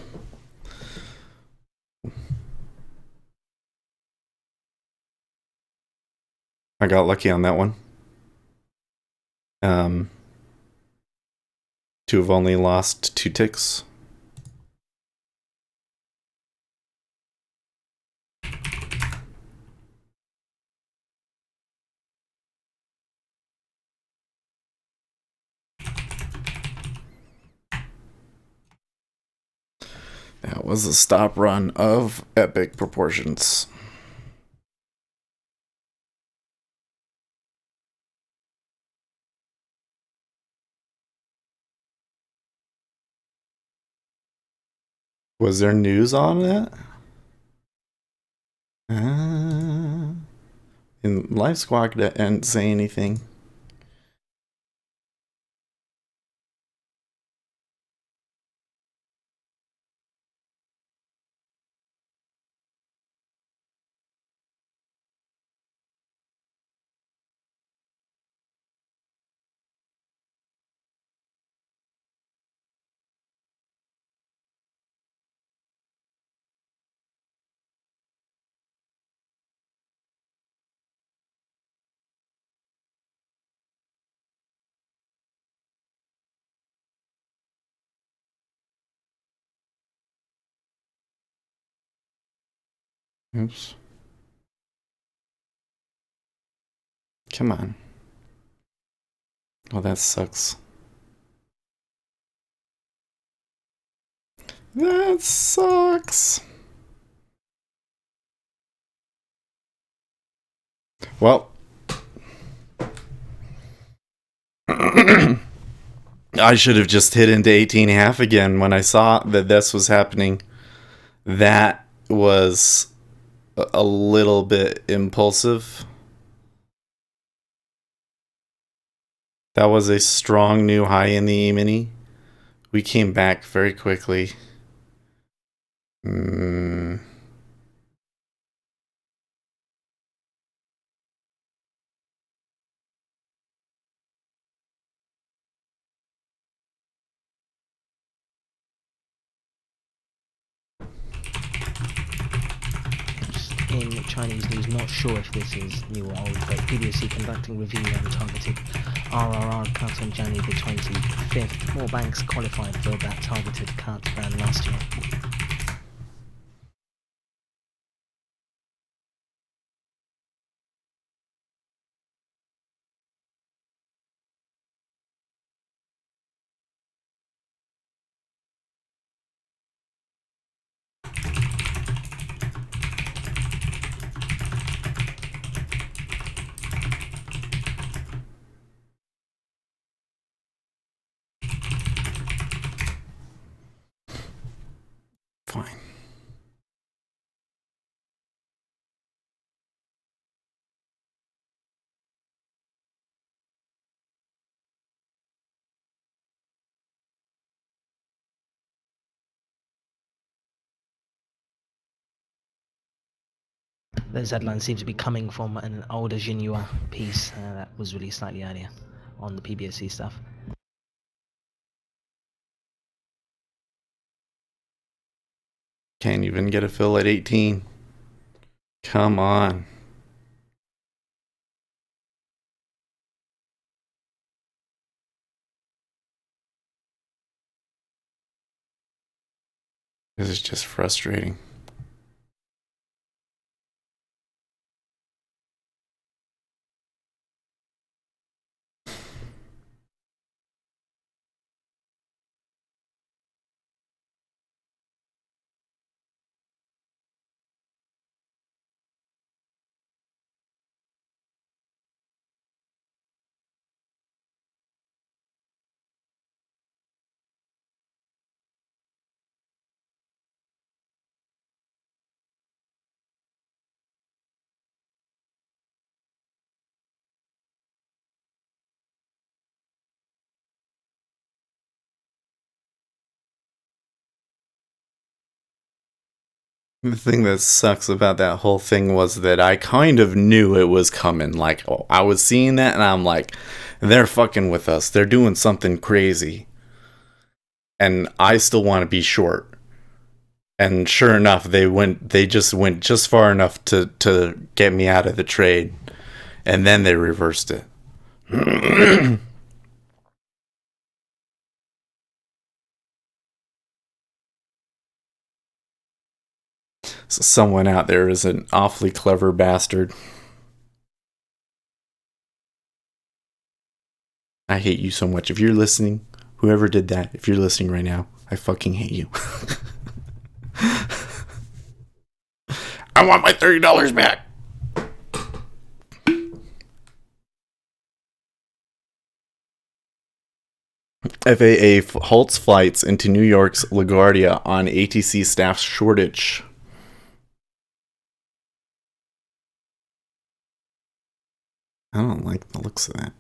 I got lucky on that one. To have only lost 2 ticks. That was a stop run of epic proportions. Was there news on that? And Live Squawk didn't say anything. Oops. Come on. Oh, that sucks. That sucks. Well, I should have just hit into 18.5 again when I saw that this was happening. That was a little bit impulsive. That was a strong new high in the E-mini. We came back very quickly. In Chinese news, not sure if this is new or old, but PBOC conducting review on targeted RRR cut on January the 25th. More banks qualified for that targeted cut than last year. Fine. Those headlines seem to be coming from an older Xinhua piece that was released slightly earlier on the PBSC stuff. Can't even get a fill at 18. Come on. This is just frustrating. The thing that sucks about that whole thing was that I kind of knew it was coming. Like, I was seeing that and I'm like, they're fucking with us. They're doing something crazy. And I still want to be short. And sure enough, they just went just far enough to get me out of the trade. And then they reversed it. So someone out there is an awfully clever bastard. I hate you so much. If you're listening, whoever did that, if you're listening right now, I fucking hate you. I want my $30 back. FAA halts flights into New York's LaGuardia on ATC staff shortage. I don't like the looks of that.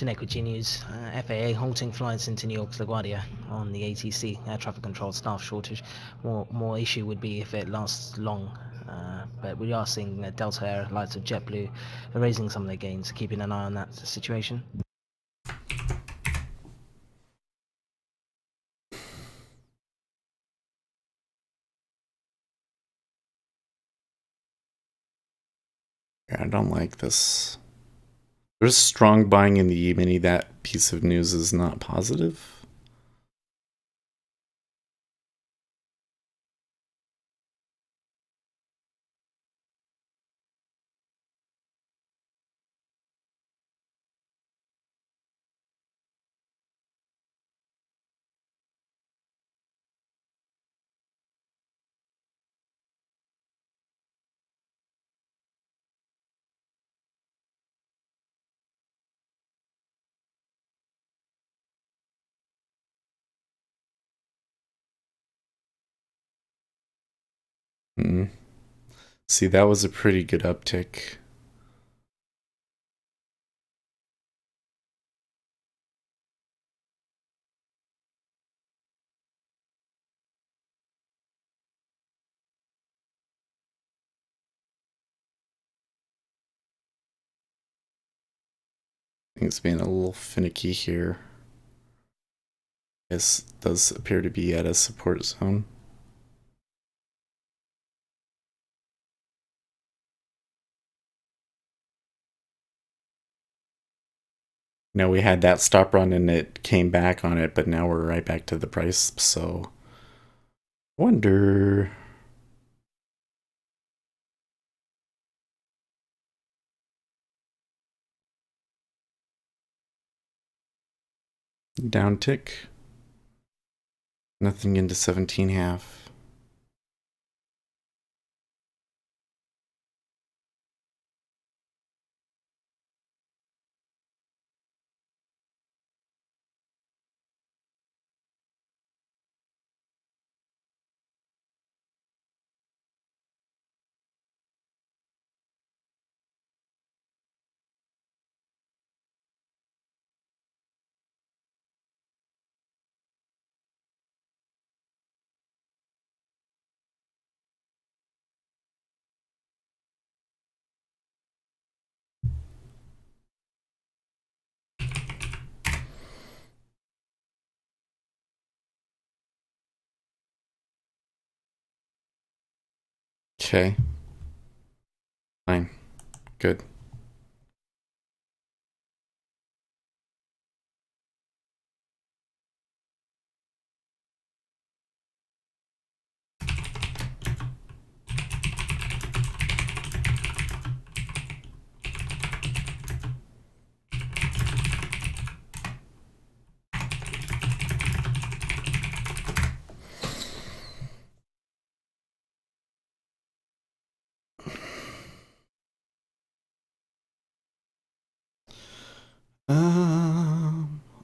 Equity news, FAA halting flights into New York's LaGuardia on the ATC, air traffic control staff shortage. More issue would be if it lasts long, but we are seeing Delta Air, Lights of JetBlue, raising some of their gains, keeping an eye on that situation. I don't like this. There's strong buying in the E-mini. That piece of news is not positive. Mm. See, that was a pretty good uptick. I think it's being a little finicky here. This does appear to be at a support zone. Now we had that stop run and it came back on it, but now we're right back to the price. So, wonder. Down tick. Nothing into 17.5. Okay. Fine. Good.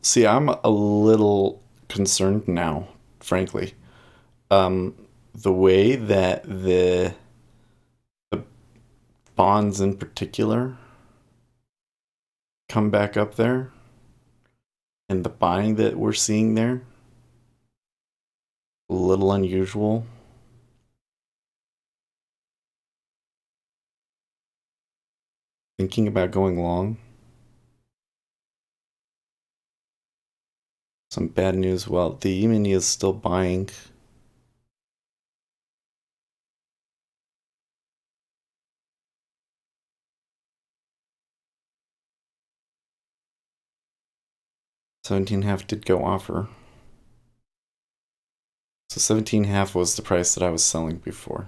See, I'm a little concerned now, frankly. The way that the bonds in particular come back up there, and the buying that we're seeing there, a little unusual. Thinking about going long. Some bad news. Well, the E-mini is still buying. $17.5 did go offer. So $17.5 was the price that I was selling before.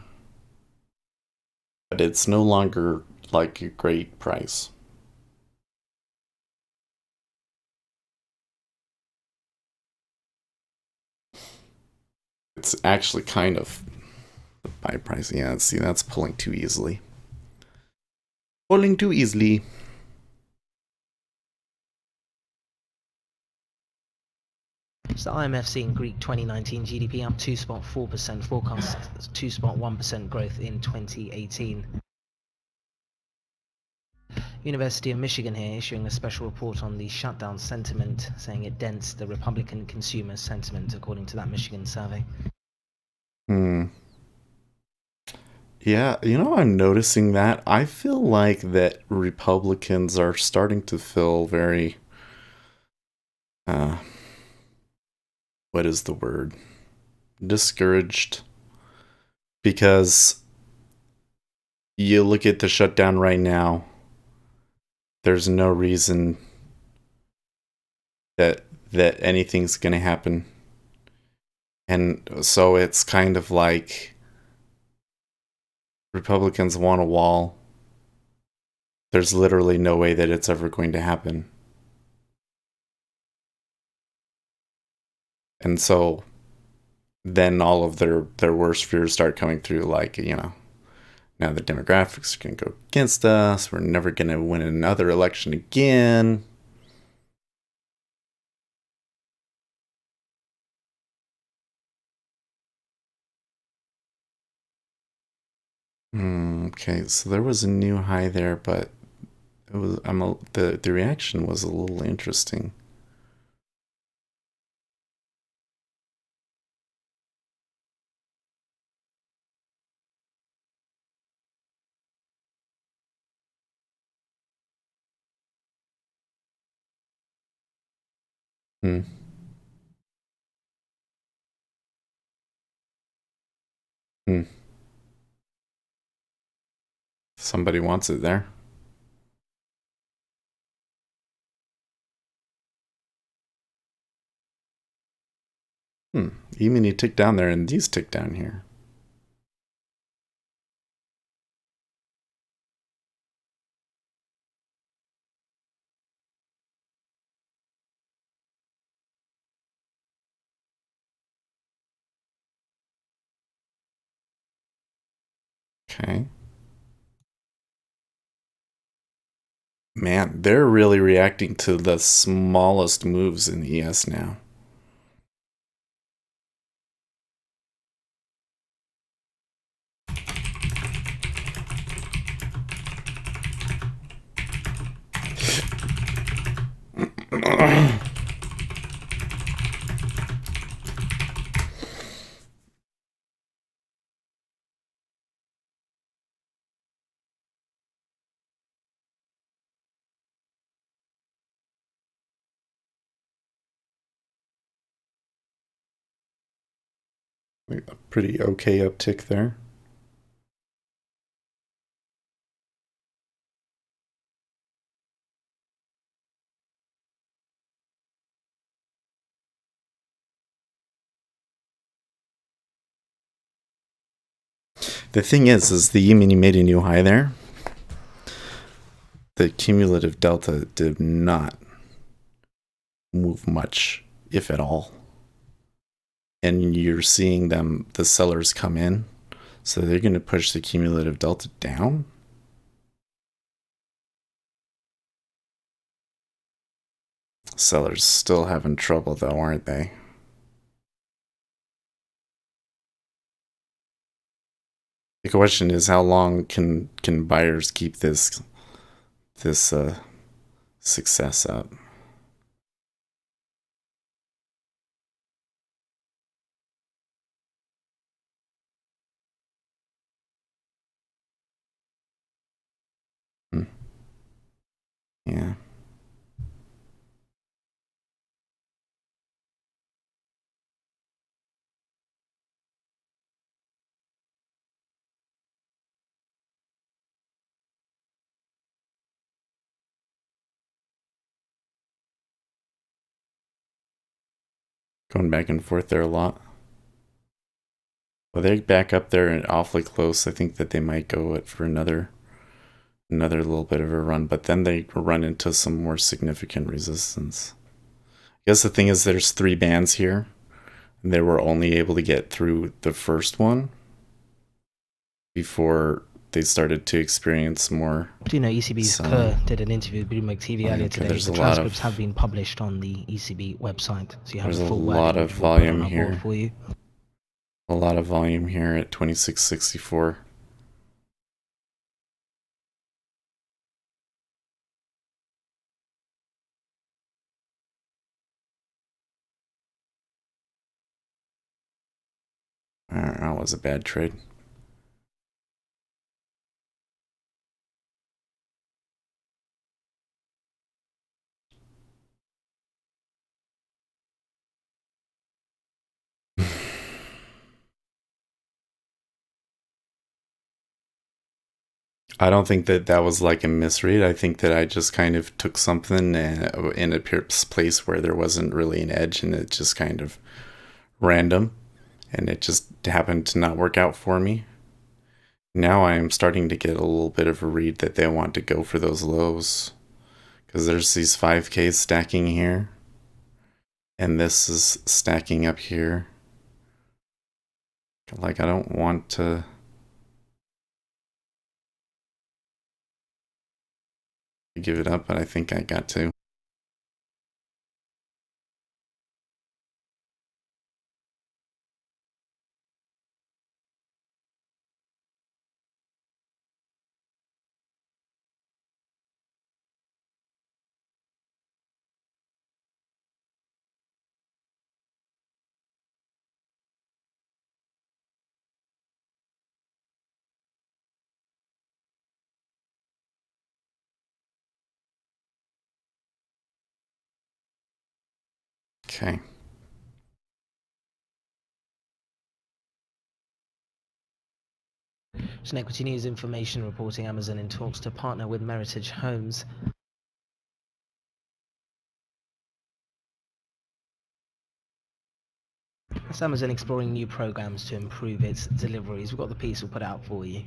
But it's no longer like a great price. It's actually kind of the buy price. Yeah, see, that's pulling too easily. Pulling too easily. So the IMF seeing Greek 2019 GDP up 2.4%, forecast 2.1% growth in 2018. University of Michigan here issuing a special report on the shutdown sentiment, saying it dents the Republican consumer sentiment, according to that Michigan survey. Yeah, I'm noticing that. I feel like that Republicans are starting to feel very, what is the word? Discouraged. Because you look at the shutdown right now, there's no reason that anything's going to happen. And so it's kind of like Republicans want a wall. There's literally no way that it's ever going to happen. And so then all of their worst fears start coming through, like, now the demographics are going to go against us. We're never going to win another election again. Okay, so there was a new high there, but it was the reaction was a little interesting. Hmm. Hmm. Somebody wants it there. Even you tick down there and these tick down here. Okay. Man, they're really reacting to the smallest moves in ES now. A pretty okay uptick there. The thing is the E-mini made a new high there. The cumulative delta did not move much, if at all. And you're seeing the sellers come in, so they're going to push the cumulative delta down. Sellers still having trouble though, aren't they? The question is, how long can buyers keep this success up? Yeah. Going back and forth there a lot. Well, they're back up there and awfully close. I think that they might go it for another little bit of a run, but then they run into some more significant resistance. I guess the thing is there's 3 bands here, and they were only able to get through the first one before they started to experience more. Do you know ECB's Kerr did an interview with Bloomberg TV earlier today? The transcripts have been published on the ECB website, so you have the full word. There's a lot of volume here. For you. A lot of volume here at 2664. That was a bad trade. I don't think that was like a misread. I think that I just kind of took something in a place where there wasn't really an edge, and it just kind of random, and it just happened to not work out for me. Now I am starting to get a little bit of a read that they want to go for those lows, because there's these 5Ks stacking here, and this is stacking up here. Like, I don't want to give it up, but I think I got to. Okay. Some equity news information reporting Amazon in talks to partner with Meritage Homes. That's Amazon exploring new programs to improve its deliveries. We've got the piece we'll put out for you.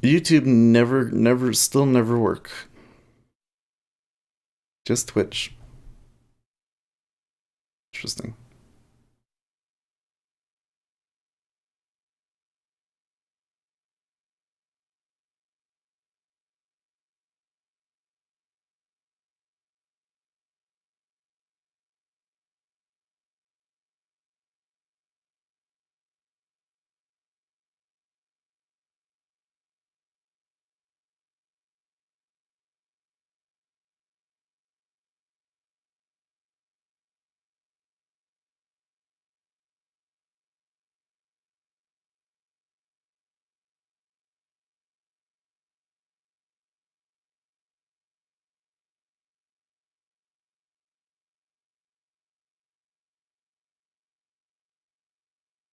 YouTube still never work. Just Twitch. Interesting.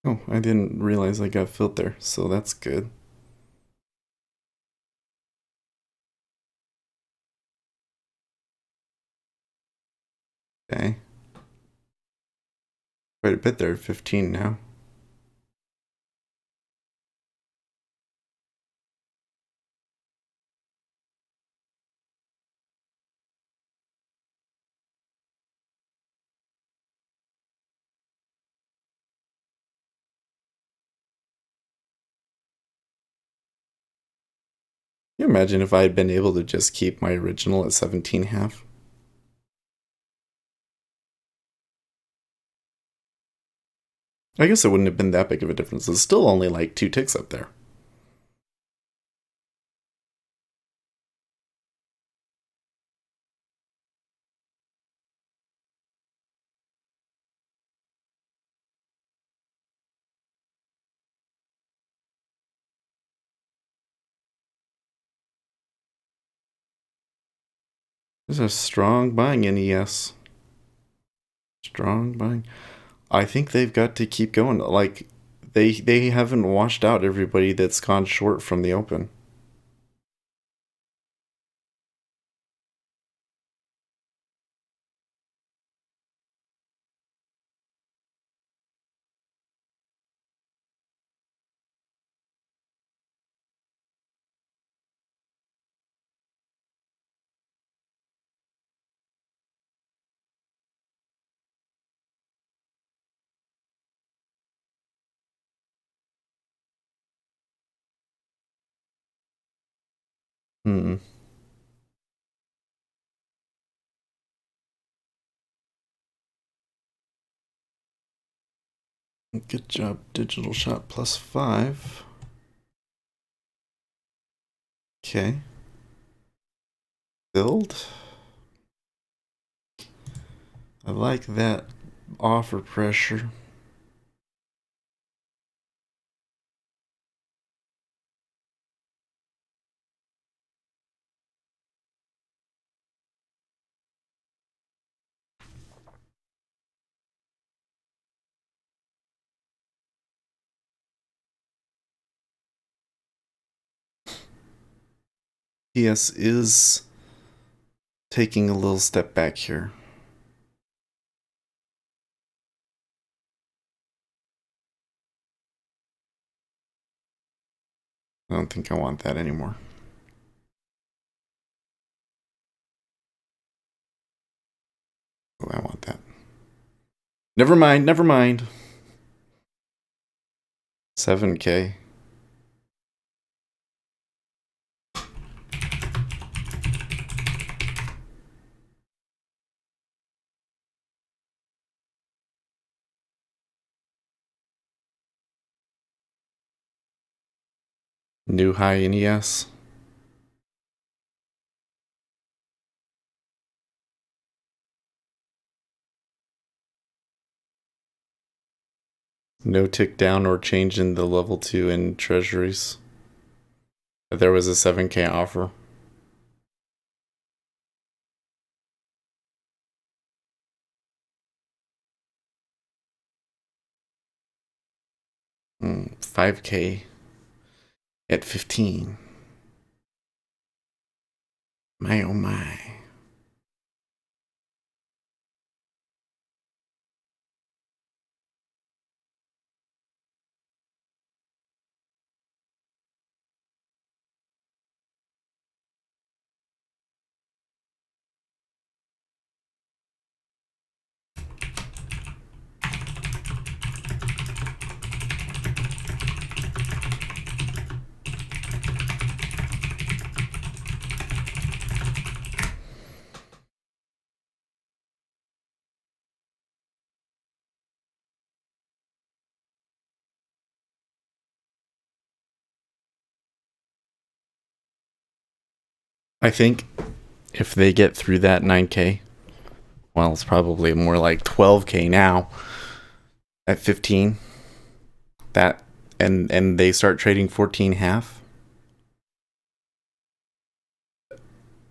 Oh, I didn't realize I got filled there, so that's good. Okay. Quite a bit there, 15 now. Can you imagine if I had been able to just keep my original at 17.5? I guess it wouldn't have been that big of a difference. It's still only like 2 ticks up there. There's a strong buying in ES. Strong buying. I think they've got to keep going. Like, they haven't washed out everybody that's gone short from the open. Hmm. Good job, digital shot +5. Okay. Build. I like that offer pressure. PS is taking a little step back here. I don't think I want that anymore. Oh, I want that. Never mind, never mind. 7K. New high in ES. No tick down or change in the level 2 in Treasuries. There was a 7K offer. Mm, 5K at 15. My oh my. I think if they get through that 9K, well, it's probably more like 12K now at 15. That and they start trading 14.5.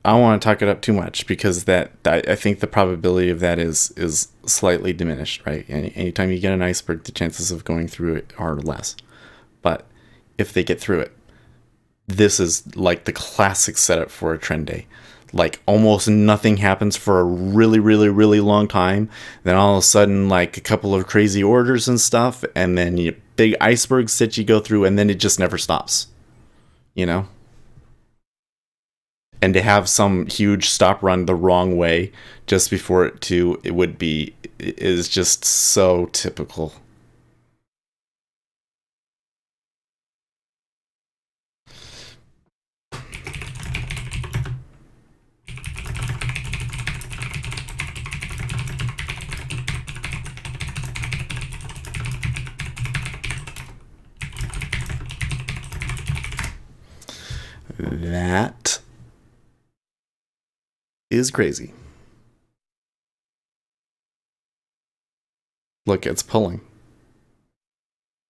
I don't want to talk it up too much because that I think the probability of that is slightly diminished, right? Anytime you get an iceberg, the chances of going through it are less. But if they get through it, this is like the classic setup for a trend day. Like almost nothing happens for a really, really, really long time. Then all of a sudden, like a couple of crazy orders and stuff, and then big icebergs that you go through, and then it just never stops. You know? And to have some huge stop run the wrong way just before it would be is just so typical. That is crazy. Look, it's pulling.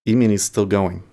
E-mini's still going.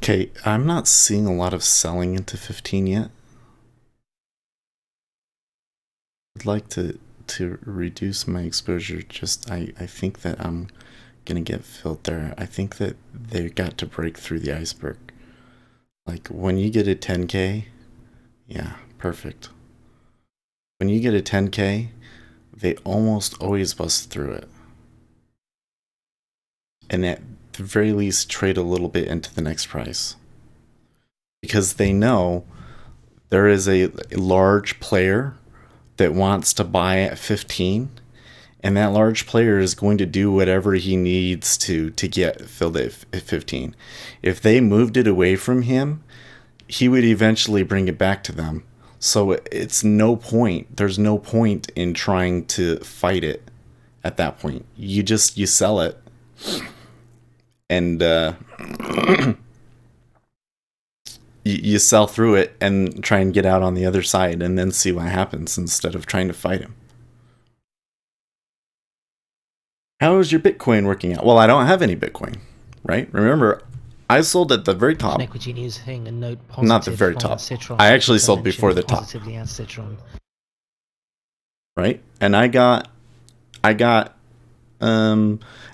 Okay, I'm not seeing a lot of selling into 15 yet. I'd like to reduce my exposure. Just I think that I'm gonna get filled there. I think that they got to break through the iceberg. Like when you get a 10K, yeah, perfect. When you get a 10K, they almost always bust through it. And at the very least trade a little bit into the next price. Because they know there is a large player that wants to buy at 15, and that large player is going to do whatever he needs to get filled at 15. If they moved it away from him, he would eventually bring it back to them. So it's no point. There's no point in trying to fight it at that point. You sell it, and you sell through it and try and get out on the other side and then see what happens instead of trying to fight him. How is your Bitcoin working out? Well, I don't have any Bitcoin, right? Remember, I sold at the very top. An equity news thing, a note Not the very top. I actually sold before the top. Positively as Citron. Right? And I got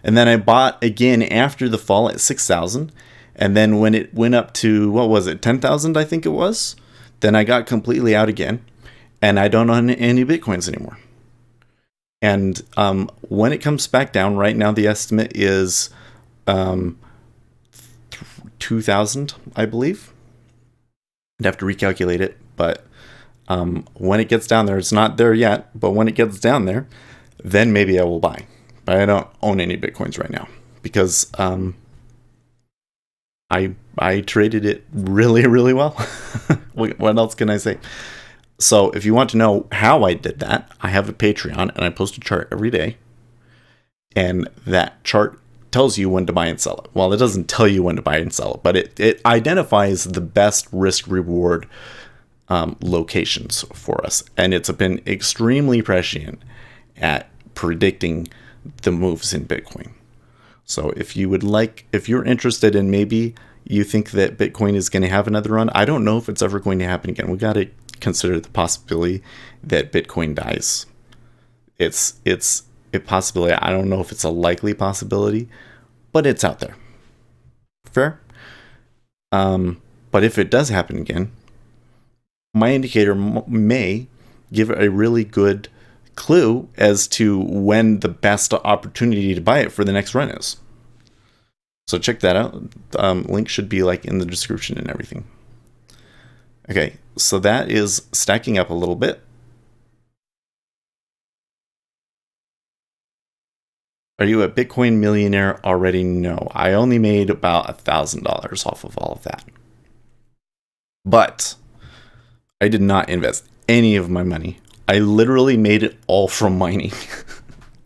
and then I bought again after the fall at 6,000. And then when it went up to, what was it, 10,000, I think it was, then I got completely out again. And I don't own any Bitcoins anymore. And when it comes back down, right now the estimate is 2,000, I believe. I'd have to recalculate it, but when it gets down there, it's not there yet, but when it gets down there, then maybe I will buy. But I don't own any Bitcoins right now because I traded it really, really well. What else can I say? So if you want to know how I did that, I have a Patreon and I post a chart every day. And that chart tells you when to buy and sell it. Well, it doesn't tell you when to buy and sell it, but it identifies the best risk reward locations for us. And it's been extremely prescient at predicting the moves in Bitcoin. So if you're interested in, maybe you think that Bitcoin is going to have another run, I don't know if it's ever going to happen again. We got to consider the possibility that Bitcoin dies. It's a possibility. I don't know if it's a likely possibility, but it's out there. Fair? But if it does happen again, my indicator may give a really good clue as to when the best opportunity to buy it for the next run is. So check that out. Link should be like in the description and everything. Okay, so that is stacking up a little bit. Are you a Bitcoin millionaire already? No, I only made about $1,000 off of all of that. But I did not invest any of my money. I literally made it all from mining.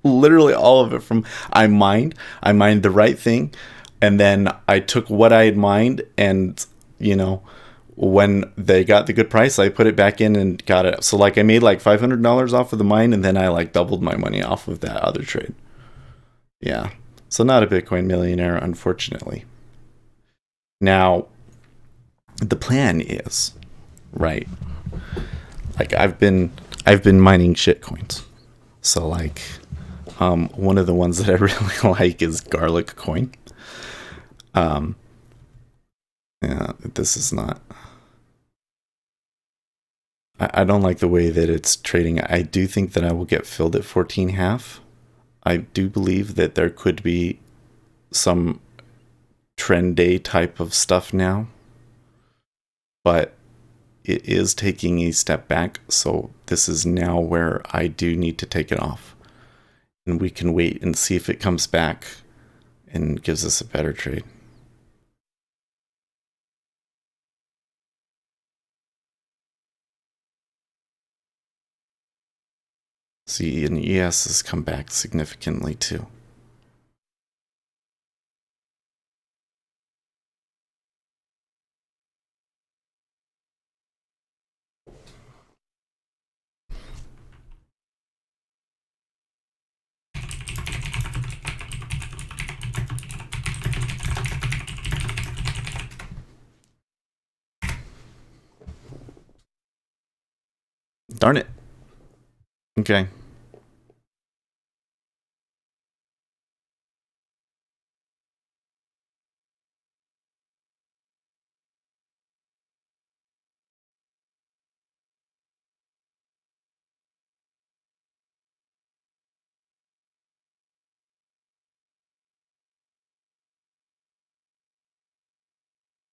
Literally all of it from I mined the right thing, and then I took what I had mined, and when they got the good price, I put it back in and got it. So like I made like $500 off of the mine, and then I like doubled my money off of that other trade. Yeah. So not a Bitcoin millionaire, unfortunately. Now, the plan is, right? Like I've been mining shitcoins. So like one of the ones that I really like is Garlic Coin. Yeah, this is not, I don't like the way that it's trading. I do think that I will get filled at 14.5. I do believe that there could be some trend day type of stuff now, but it is taking a step back. So this is now where I do need to take it off, and we can wait and see if it comes back and gives us a better trade. See, and ES has come back significantly too. Darn it. Okay.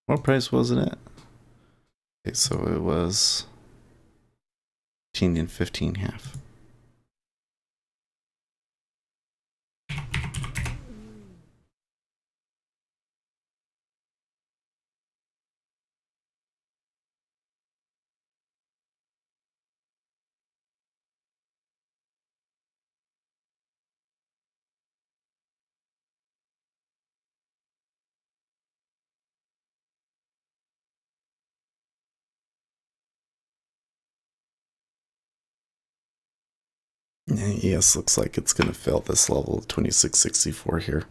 What price was it at? Okay, so it was 15 and 15.5. Yeah, ES looks like it's going to fail this level, 2664 here.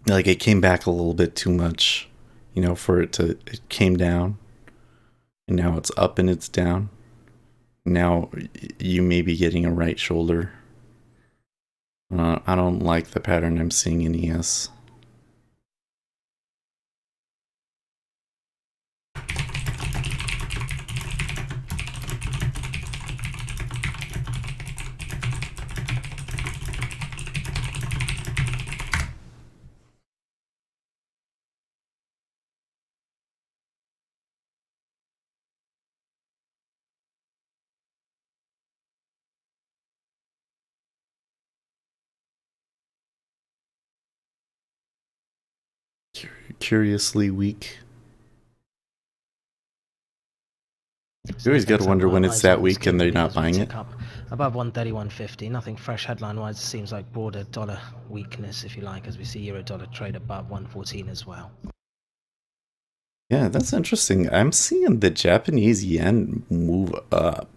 Like it came back a little bit too much, for it came down. And now it's up and it's down. Now you may be getting a right shoulder. I don't like the pattern I'm seeing in ES. Curiously weak. You always got to wonder when it's that weak and they're not buying it. Up above 131.50, nothing fresh headline-wise. Seems like broader dollar weakness, if you like, as we see euro-dollar trade above 114 as well. Yeah, that's interesting. I'm seeing the Japanese yen move up.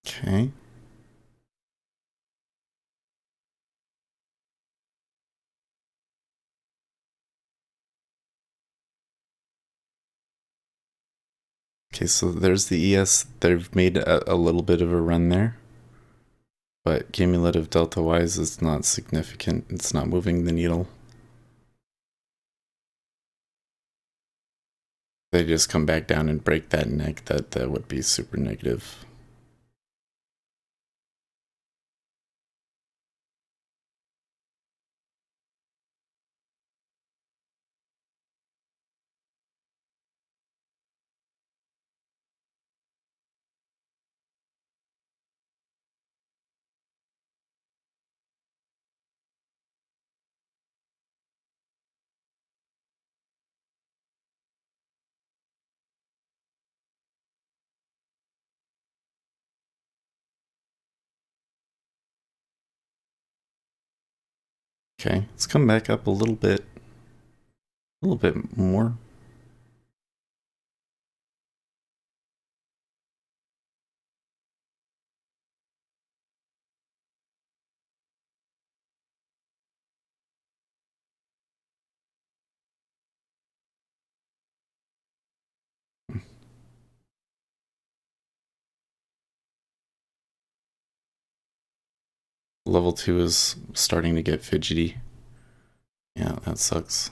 Okay. Okay, so there's the ES. They've made a little bit of a run there. But cumulative delta-wise is not significant. It's not moving the needle. They just come back down and break that neck. That would be super negative. Okay, let's come back up a little bit more. Level 2 is starting to get fidgety. Yeah, that sucks.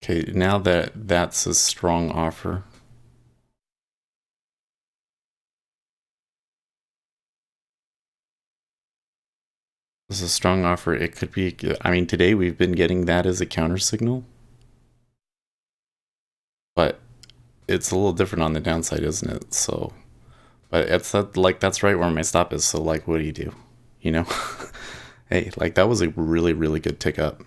Okay, now that's a strong offer. This is a strong offer. It could be, I mean, today we've been getting that as a counter signal. But it's a little different on the downside, isn't it? So, but it's like that's right where my stop is. So, like, what do you do? You know? Hey, like that was a really, really good tick up.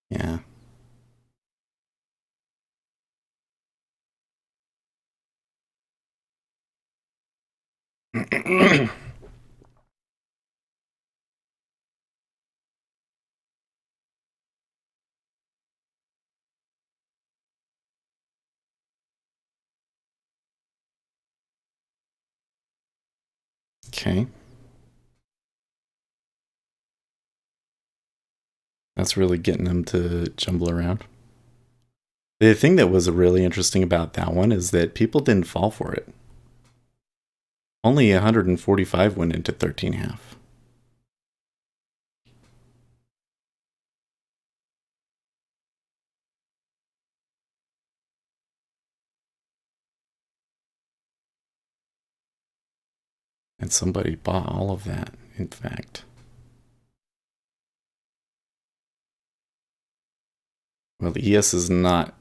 Yeah. Okay. That's really getting them to jumble around. The thing that was really interesting about that one is that people didn't fall for it. Only 145 went into 13.5. And somebody bought all of that, in fact. Well, the ES is not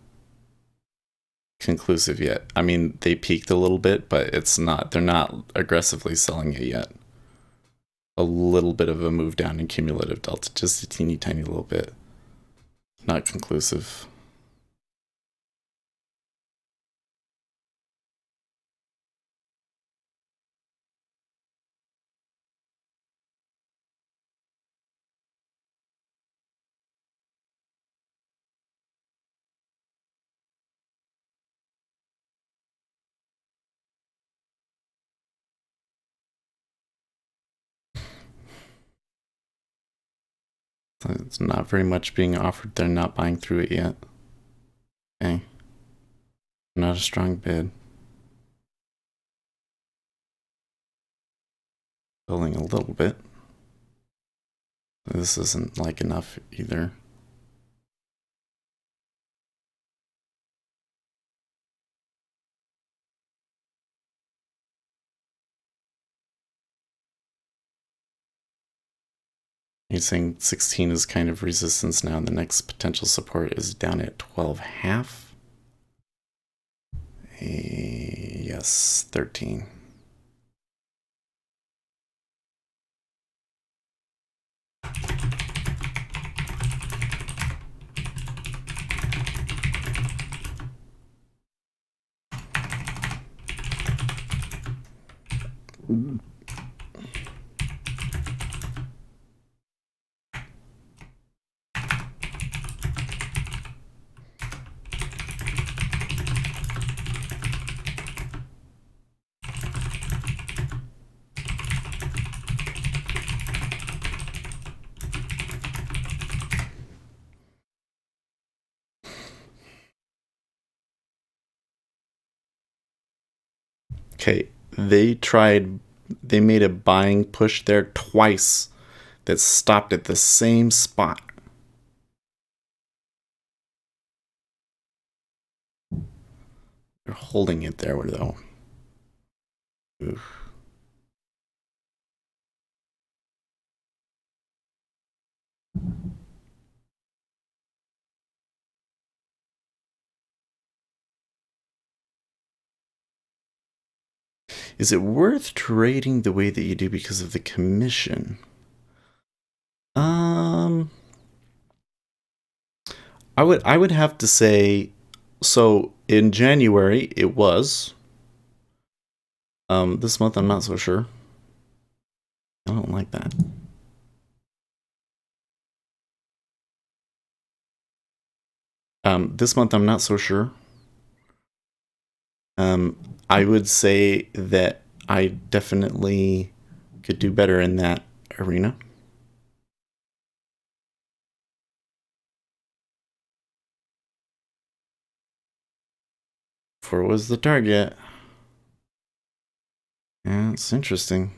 conclusive yet. I mean, they peaked a little bit, but it's not. They're not aggressively selling it yet. A little bit of a move down in cumulative delta, just a teeny tiny little bit. Not conclusive. It's not very much being offered. They're not buying through it yet. Okay. Not a strong bid. Building a little bit. This isn't like enough either. He's saying 16 is kind of resistance now, and the next potential support is down at 12.5. Yes, 13. Okay, they made a buying push there twice that stopped at the same spot. They're holding it there, though. Oof. Is it worth trading the way that you do because of the commission? I would have to say, so in January it was. This month I'm not so sure. I don't like that. This month I'm not so sure. I would say that I definitely could do better in that arena. For was the target. Yeah, it's interesting.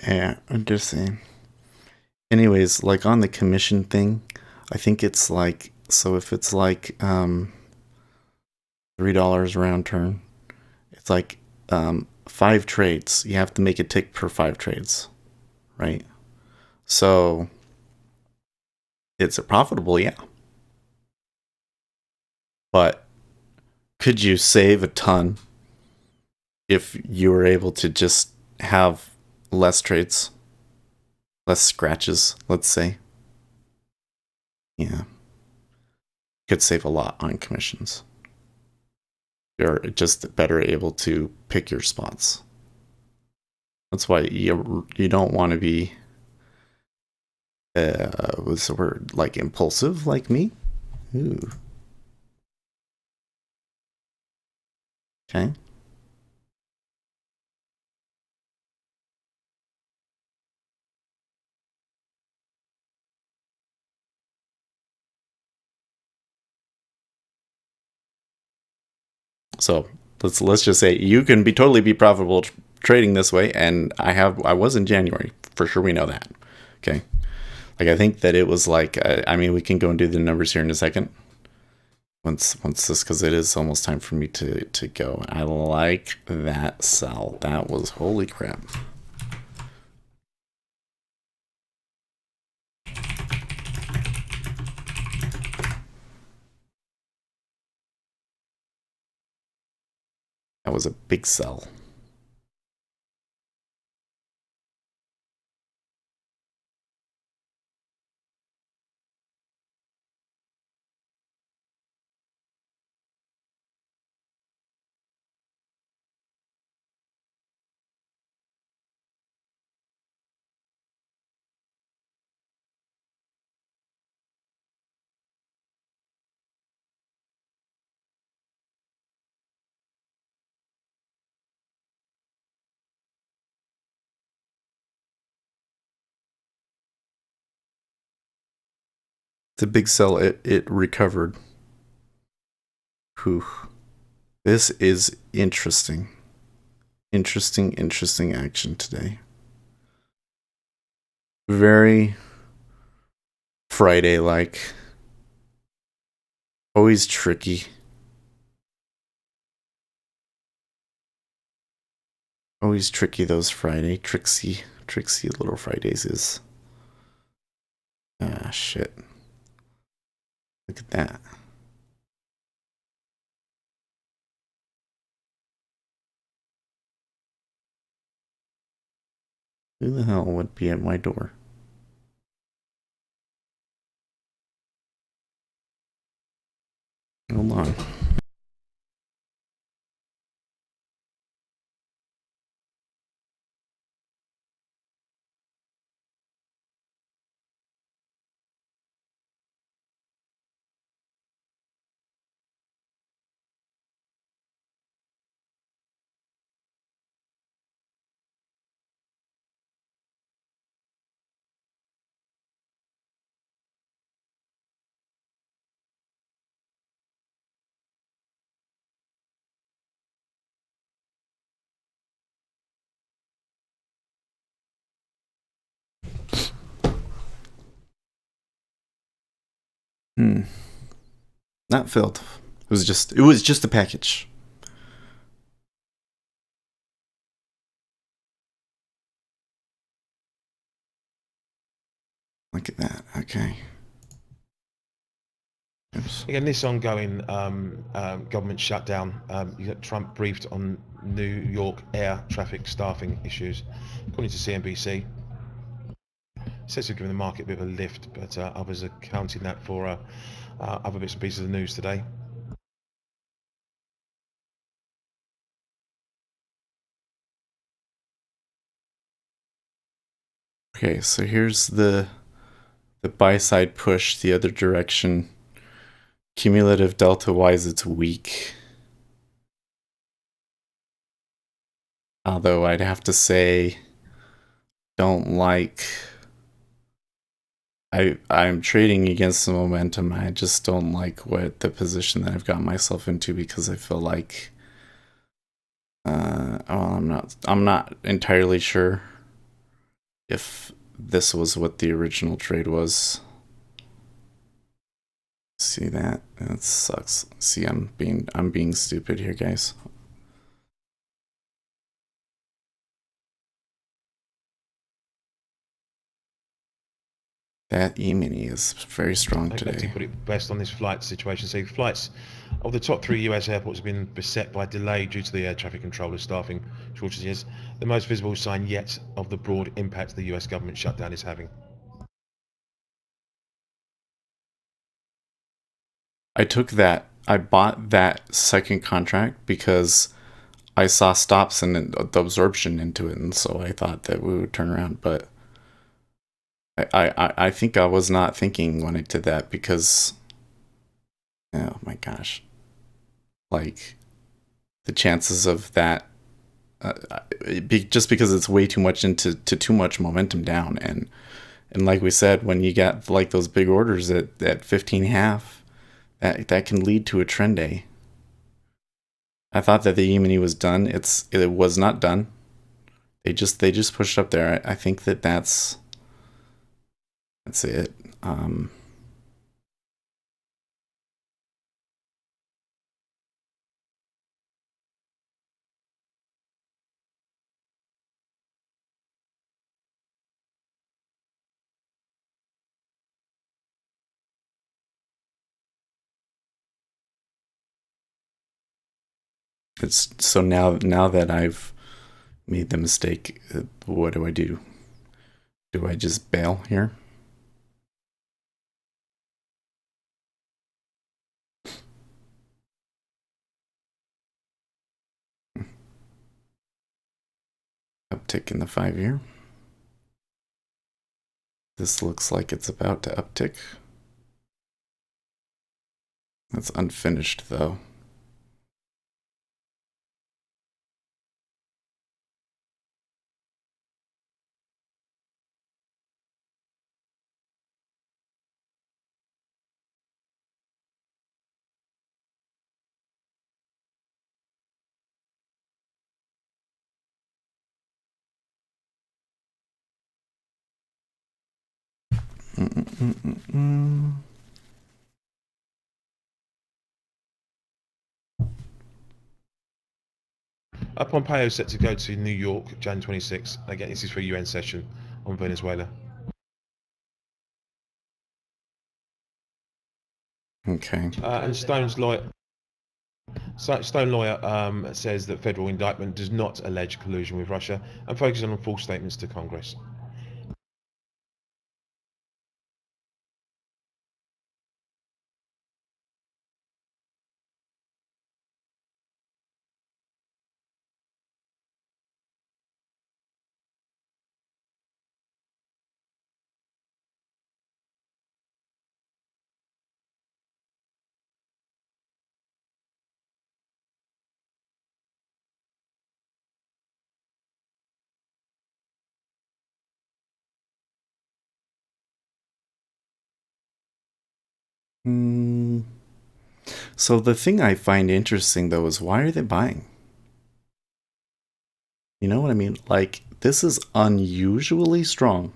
Yeah, interesting. Anyways, like on the commission thing, I think it's like, so if it's like $3 round turn, it's like 5 trades. You have to make a tick per 5 trades, right? So it's a profitable, yeah. But could you save a ton if you were able to just have less trades, less scratches, let's say? Yeah. Could save a lot on commissions. you're just better able to pick your spots. That's why you don't want to be what's the word, like impulsive like me. Ooh. Okay. So let's just say you can totally be profitable trading this way, and I was in January for sure. We know that. Okay. Like I think that it was like I mean we can go and do the numbers here in a second. Once this, because it is almost time for me to go. I like that sell. That was holy crap. That was a big sell. It's a big sell. It recovered. Whew. This is interesting. Interesting action today. Very Friday-like. Always tricky. Always tricky, those Friday. Tricksy little Fridays is. Ah, shit. Look at that. Who the hell would be at my door? Hold on. Not filled. It was just a package. Look at that. Okay. Oops. Again, this ongoing government shutdown, you got Trump briefed on New York air traffic staffing issues. According to CNBC, says they've given the market a bit of a lift, but others are counting that for other bits and pieces of the news today. Okay, so here's the buy side push the other direction. Cumulative delta wise, it's weak. Although I'd have to say, don't like. I'm trading against the momentum. I just don't like what the position that I've got myself into, because I feel like well, I'm not entirely sure if this was what the original trade was. See that? That sucks. See, I'm being stupid here, guys. That E-mini is very strong today. Put it best on this flight situation. So flights of the top 3 US airports have been beset by delay due to the air traffic controller staffing shortages. The most visible sign yet of the broad impact the US government shutdown is having. I took that I bought that second contract because I saw stops and the absorption into it, and so I thought that we would turn around. But I think I was not thinking when I did that because, oh my gosh, like the chances of that, just because it's way too much into too much momentum down, and like we said, when you get like those big orders at 15.5, that can lead to a trend day. I thought that the E-mini was done. It was not done. They just pushed up there. I think that's it. It's so now that I've made the mistake, what do I do? Do I just bail here? Uptick in the 5-year. This looks like it's about to uptick. That's unfinished though. Pompeo set to go to New York, Jan 26. Again, this is for a UN session on Venezuela. Okay. And Stone's lawyer says that federal indictment does not allege collusion with Russia and focuses on false statements to Congress. So the thing I find interesting though is, why are they buying? You know what I mean? Like, this is unusually strong.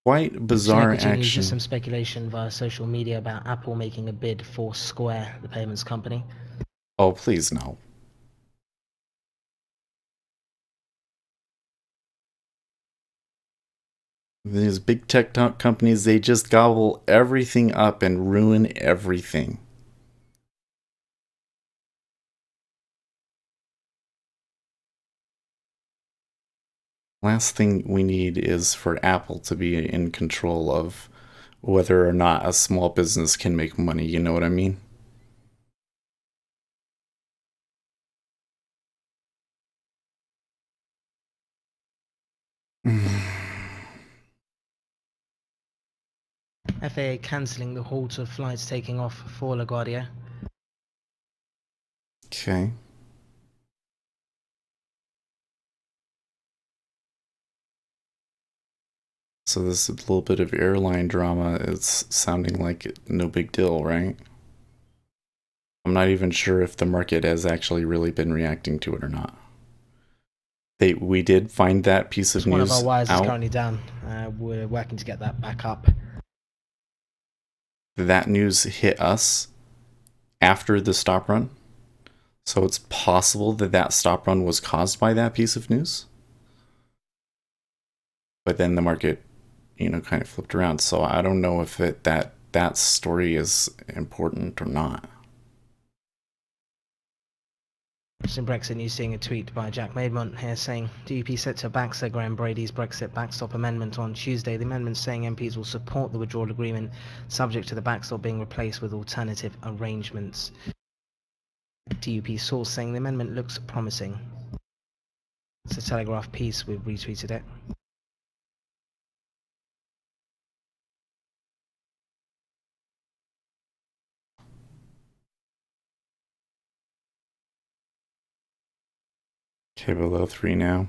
Quite bizarre Continues action. just some speculation via social media about Apple making a bid for Square, the payments company. Oh, please no. These big tech companies, they just gobble everything up and ruin everything. Last thing we need is for Apple to be in control of whether or not a small business can make money, you know what I mean? FAA cancelling the halt of flights taking off for LaGuardia. Okay. So this little bit of airline drama is sounding like no big deal, right? I'm not even sure if the market has actually really been reacting to it or not. We did find that piece of news One of our wires out. is currently down. We're working to get that back up. That news hit us after the stop run. So it's possible that that stop run was caused by that piece of news. But then the market, kind of flipped around. So I don't know if that story is important or not. Just in Brexit news, seeing a tweet by Jack Maidmont here saying DUP set to back Sir Graham Brady's Brexit backstop amendment on Tuesday. The amendment saying MPs will support the withdrawal agreement subject to the backstop being replaced with alternative arrangements. DUP source saying the amendment looks promising. It's a Telegraph piece, we've retweeted it. Okay, below 3 now.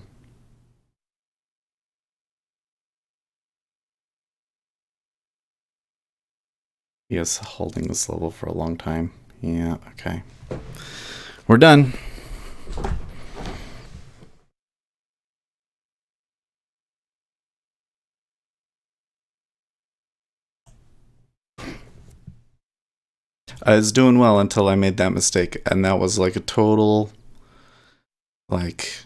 Yes, holding this level for a long time. Yeah, okay. We're done. I was doing well until I made that mistake, and that was like a total, like,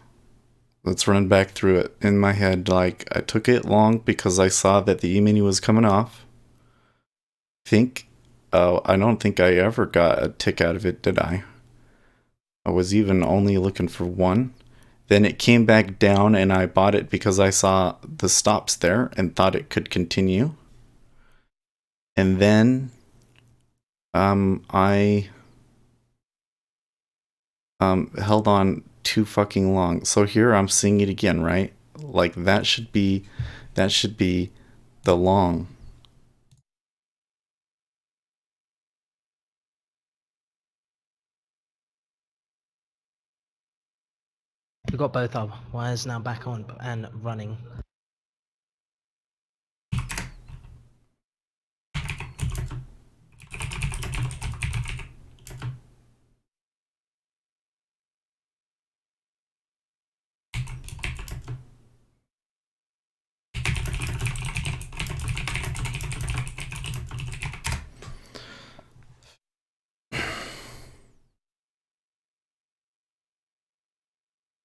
let's run back through it in my head. Like, I took it long because I saw that the E-mini was coming off. I don't think I ever got a tick out of it, did I? I was even only looking for one. Then it came back down and I bought it because I saw the stops there and thought it could continue. And then I held on too fucking long. So here I'm seeing it again, right? Like that should be the long. We've got both our wires now back on and running.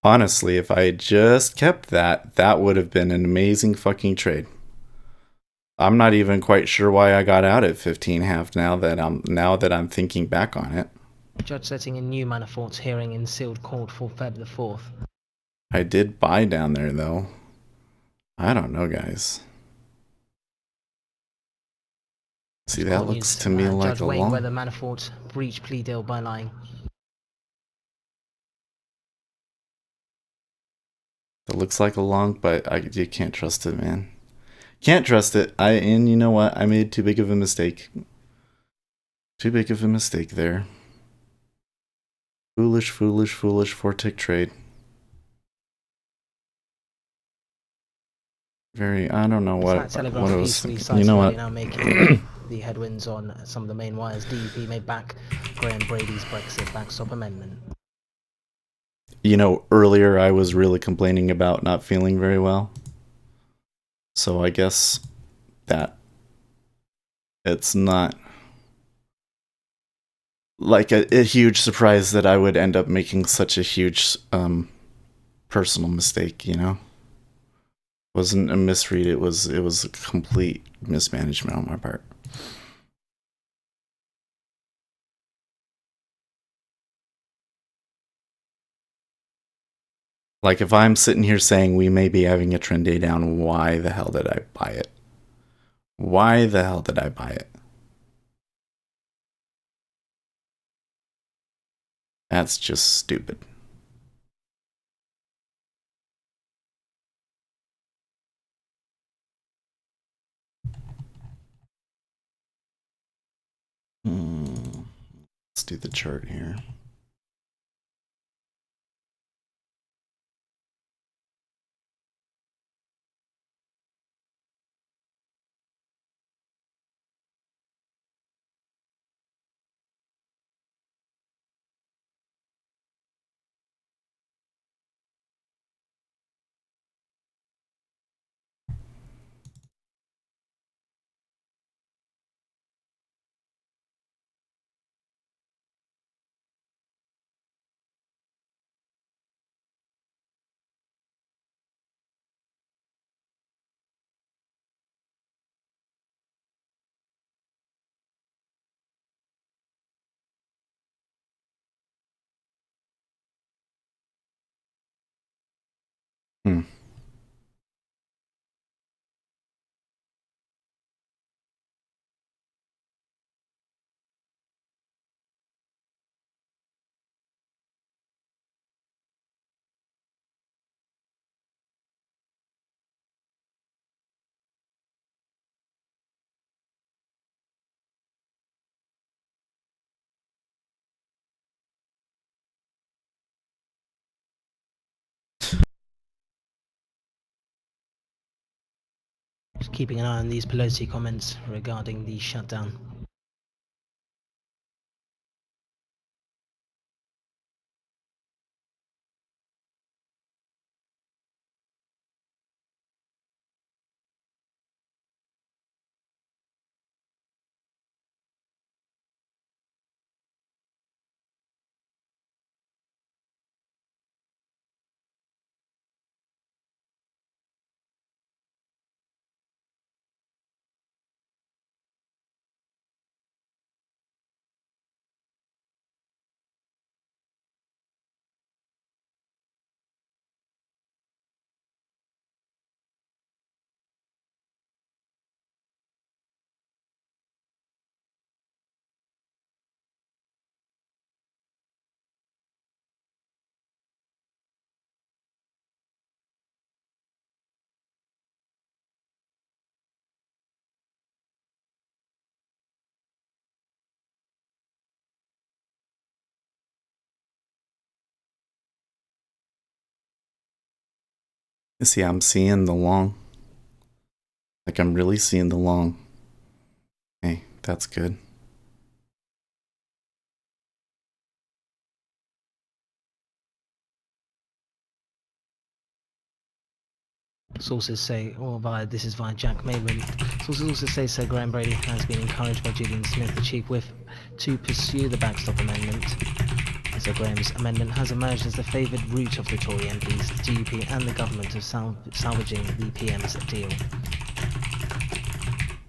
Honestly, if I had just kept that, that would have been an amazing fucking trade. I'm not even quite sure why I got out at 15.5 now that I'm thinking back on it. Judge setting a new Manafort's hearing in sealed court for Feb the 4th. I did buy down there though. I don't know, guys. See, that looks to me like Judge a weighing long. whether Manafort breached plea deal by lying. It looks like a long, but you can't trust it, man. Can't trust it. And you know what? I made too big of a mistake. Too big of a mistake there. Foolish, foolish, foolish 4-tick trade. I don't know what it was thinking. You know what? Now making the headwinds on some of the main wires. DUP made back Graham Brady's Brexit backstop amendment. You know, earlier I was really complaining about not feeling very well. So I guess that it's not like a huge surprise that I would end up making such a huge personal mistake, you know? Wasn't a misread, it was a complete mismanagement on my part. Like, if I'm sitting here saying we may be having a trend day down, why the hell did I buy it? Why the hell did I buy it? That's just stupid. Let's do the chart here. Just keeping an eye on these Pelosi comments regarding the shutdown. You see, I'm seeing the long. Like, I'm really seeing the long. Hey, that's good. Sources say, this is via Jack Maidman. Sources also say Sir Graham Brady has been encouraged by Julian Smith, the Chief Whip, to pursue the backstop amendment. Sir Graham's amendment has emerged as the favoured route of the Tory MPs, the DUP and the government of salvaging the PM's deal.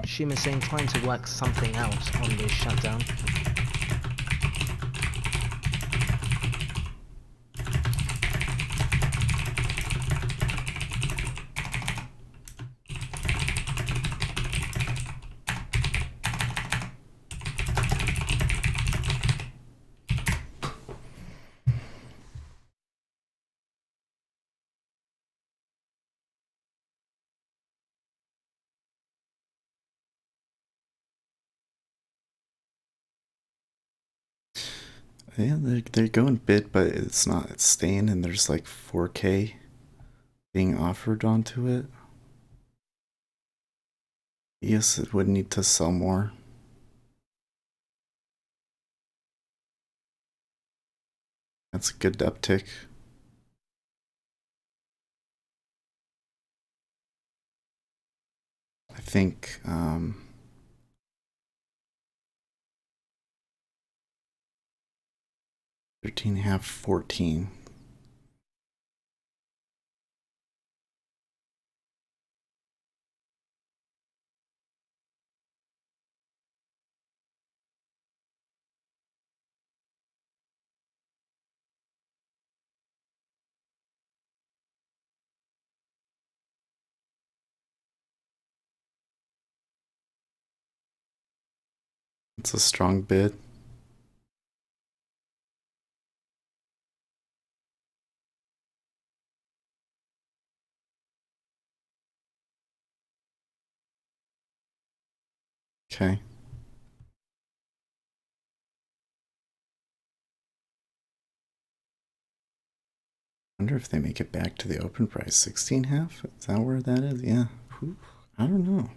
Schumer saying trying to work something out on this shutdown. Yeah, they're going bid, but it's not. It's staying, and there's like 4K being offered onto it. Yes, it would need to sell more. That's a good uptick. I think 13.5, 14. It's a strong bid. Okay. Wonder if they make it back to the open price. 16.5? Is that where that is? Yeah. Whew. I don't know.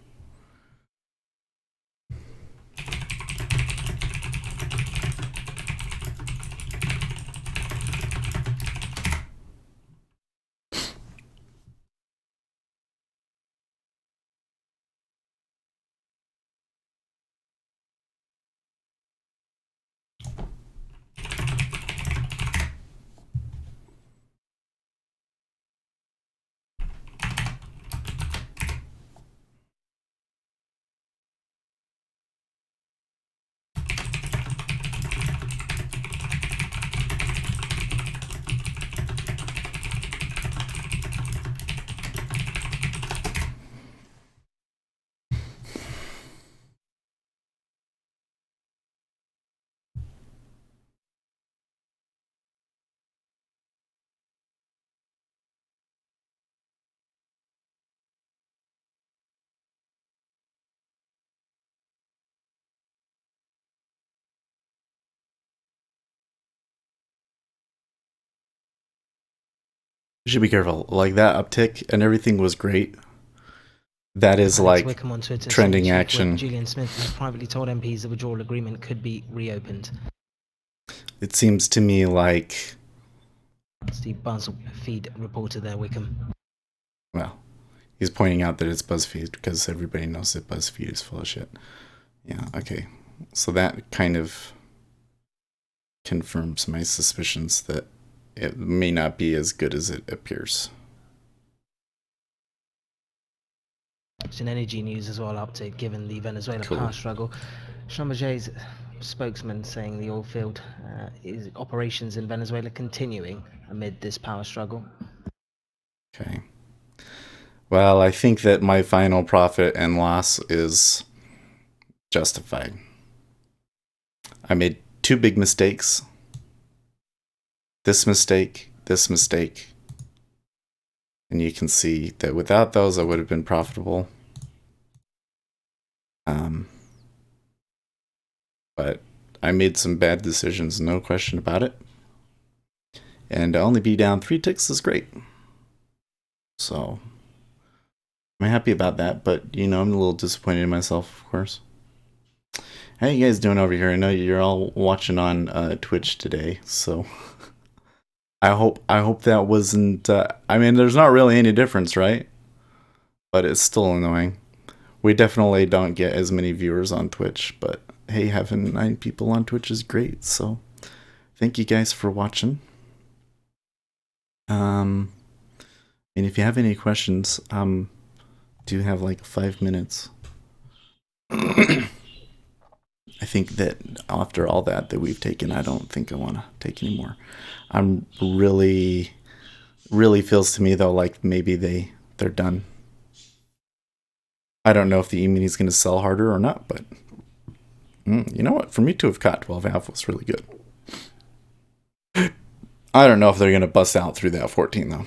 You should be careful. Like that uptick and everything was great. That is Alex like Wickham on Twitter trending saying Chief action. Whip Julian Smith has privately told MPs the withdrawal agreement could be reopened. It seems to me like, It's the BuzzFeed reporter there, Wickham. well, he's pointing out that it's BuzzFeed because everybody knows that BuzzFeed is full of shit. Yeah, okay. So that kind of confirms my suspicions that it may not be as good as it appears. In energy news as well, update given the Venezuela power struggle. Schlumberger's spokesman saying the oil field is operations in Venezuela continuing amid this power struggle. Okay. Well, I think that my final profit and loss is justified. I made 2 big mistakes. This mistake. And you can see that without those, I would have been profitable. But I made some bad decisions, no question about it. And to only be down 3 ticks is great. So I'm happy about that, but I'm a little disappointed in myself, of course. How you guys doing over here? I know you're all watching on Twitch today, so I hope that wasn't. I mean, there's not really any difference, right? But it's still annoying. We definitely don't get as many viewers on Twitch, but hey, having 9 people on Twitch is great. So thank you guys for watching. And if you have any questions, do have like 5 minutes. I think that after all that we've taken, I don't think I want to take any more. I'm really feels to me though like maybe they're done. I don't know if the E-mini is going to sell harder or not, but you know what? For me to have caught 12 alpha was really good. I don't know if they're going to bust out through that 14 though.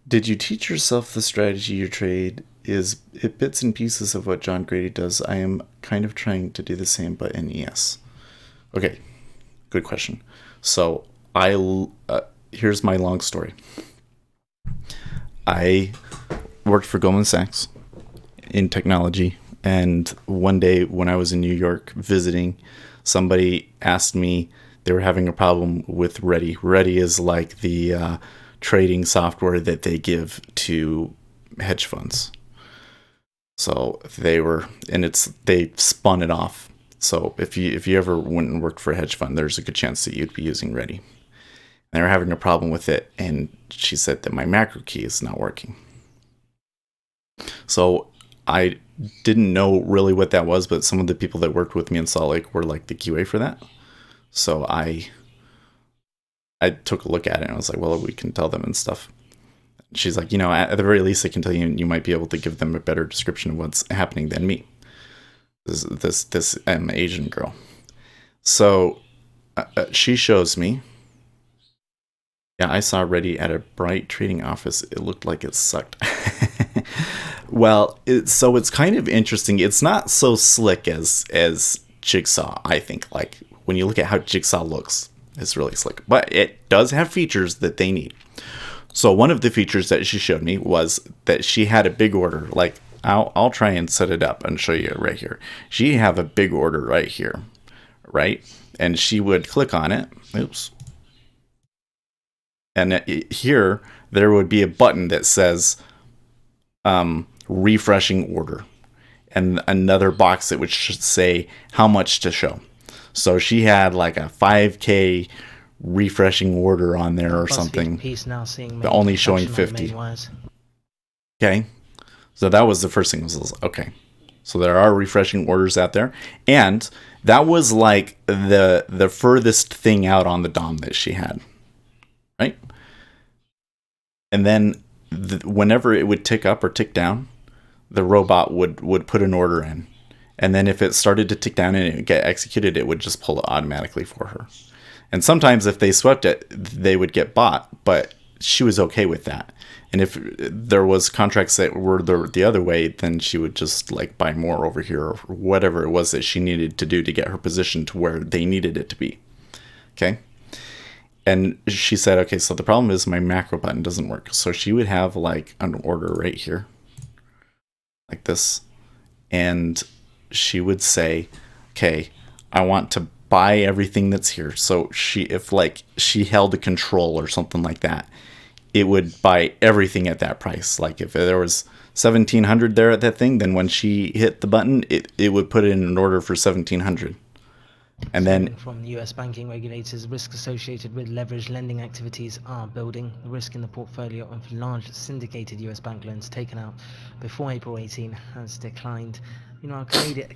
Did you teach yourself the strategy you trade? Is it bits and pieces of what John Grady does? I am kind of trying to do the same, but in ES. Okay, good question. So here's my long story. I worked for Goldman Sachs in technology, and one day when I was in New York visiting, somebody asked me they were having a problem with Ready. Ready is like the trading software that they give to hedge funds. So they spun it off. So if you ever went and worked for a hedge fund, there's a good chance that you'd be using Ready. And they were having a problem with it, and she said that my macro key is not working. So I didn't know really what that was, but some of the people that worked with me in Salt Lake were like the QA for that. So I took a look at it and I was like, well, we can tell them and stuff. She's like, at the very least, I can tell you, and you might be able to give them a better description of what's happening than me. This Asian girl. So she shows me. Yeah, I saw Ready at a Bright trading office. It looked like it sucked. Well, so it's kind of interesting. It's not so slick as Jigsaw, I think. Like, when you look at how Jigsaw looks, it's really slick. But it does have features that they need. So one of the features that she showed me was that she had a big order. Like, I'll try and set it up and show you right here. She have a big order right here, right? And she would click on it. Oops. And here, there would be a button that says refreshing order. And another box that would say how much to show. So she had like a 5K refreshing order on there or BuzzFeed something. piece now seeing But only showing traction on the 50. main wires. Okay. So that was the first thing. Was okay. So there are refreshing orders out there. And that was like the furthest thing out on the DOM that she had. Right? And then whenever it would tick up or tick down, the robot would put an order in. And then if it started to tick down and it would get executed, it would just pull it automatically for her. And sometimes if they swept it, they would get bought, but she was okay with that. And if there was contracts that were the other way, then she would just like buy more over here or whatever it was that she needed to do to get her position to where they needed it to be. Okay. And she said, okay, so the problem is my macro button doesn't work. So she would have like an order right here, like this. And she would say, okay, I want to buy everything that's here. So if like she held a control or something like that, it would buy everything at that price. Like if there was 1,700 there at that thing, then when she hit the button, it would put it in an order for 1,700. And then from US banking regulators, risk associated with leveraged lending activities are building. The risk in the portfolio of large syndicated US bank loans taken out before April 18 has declined.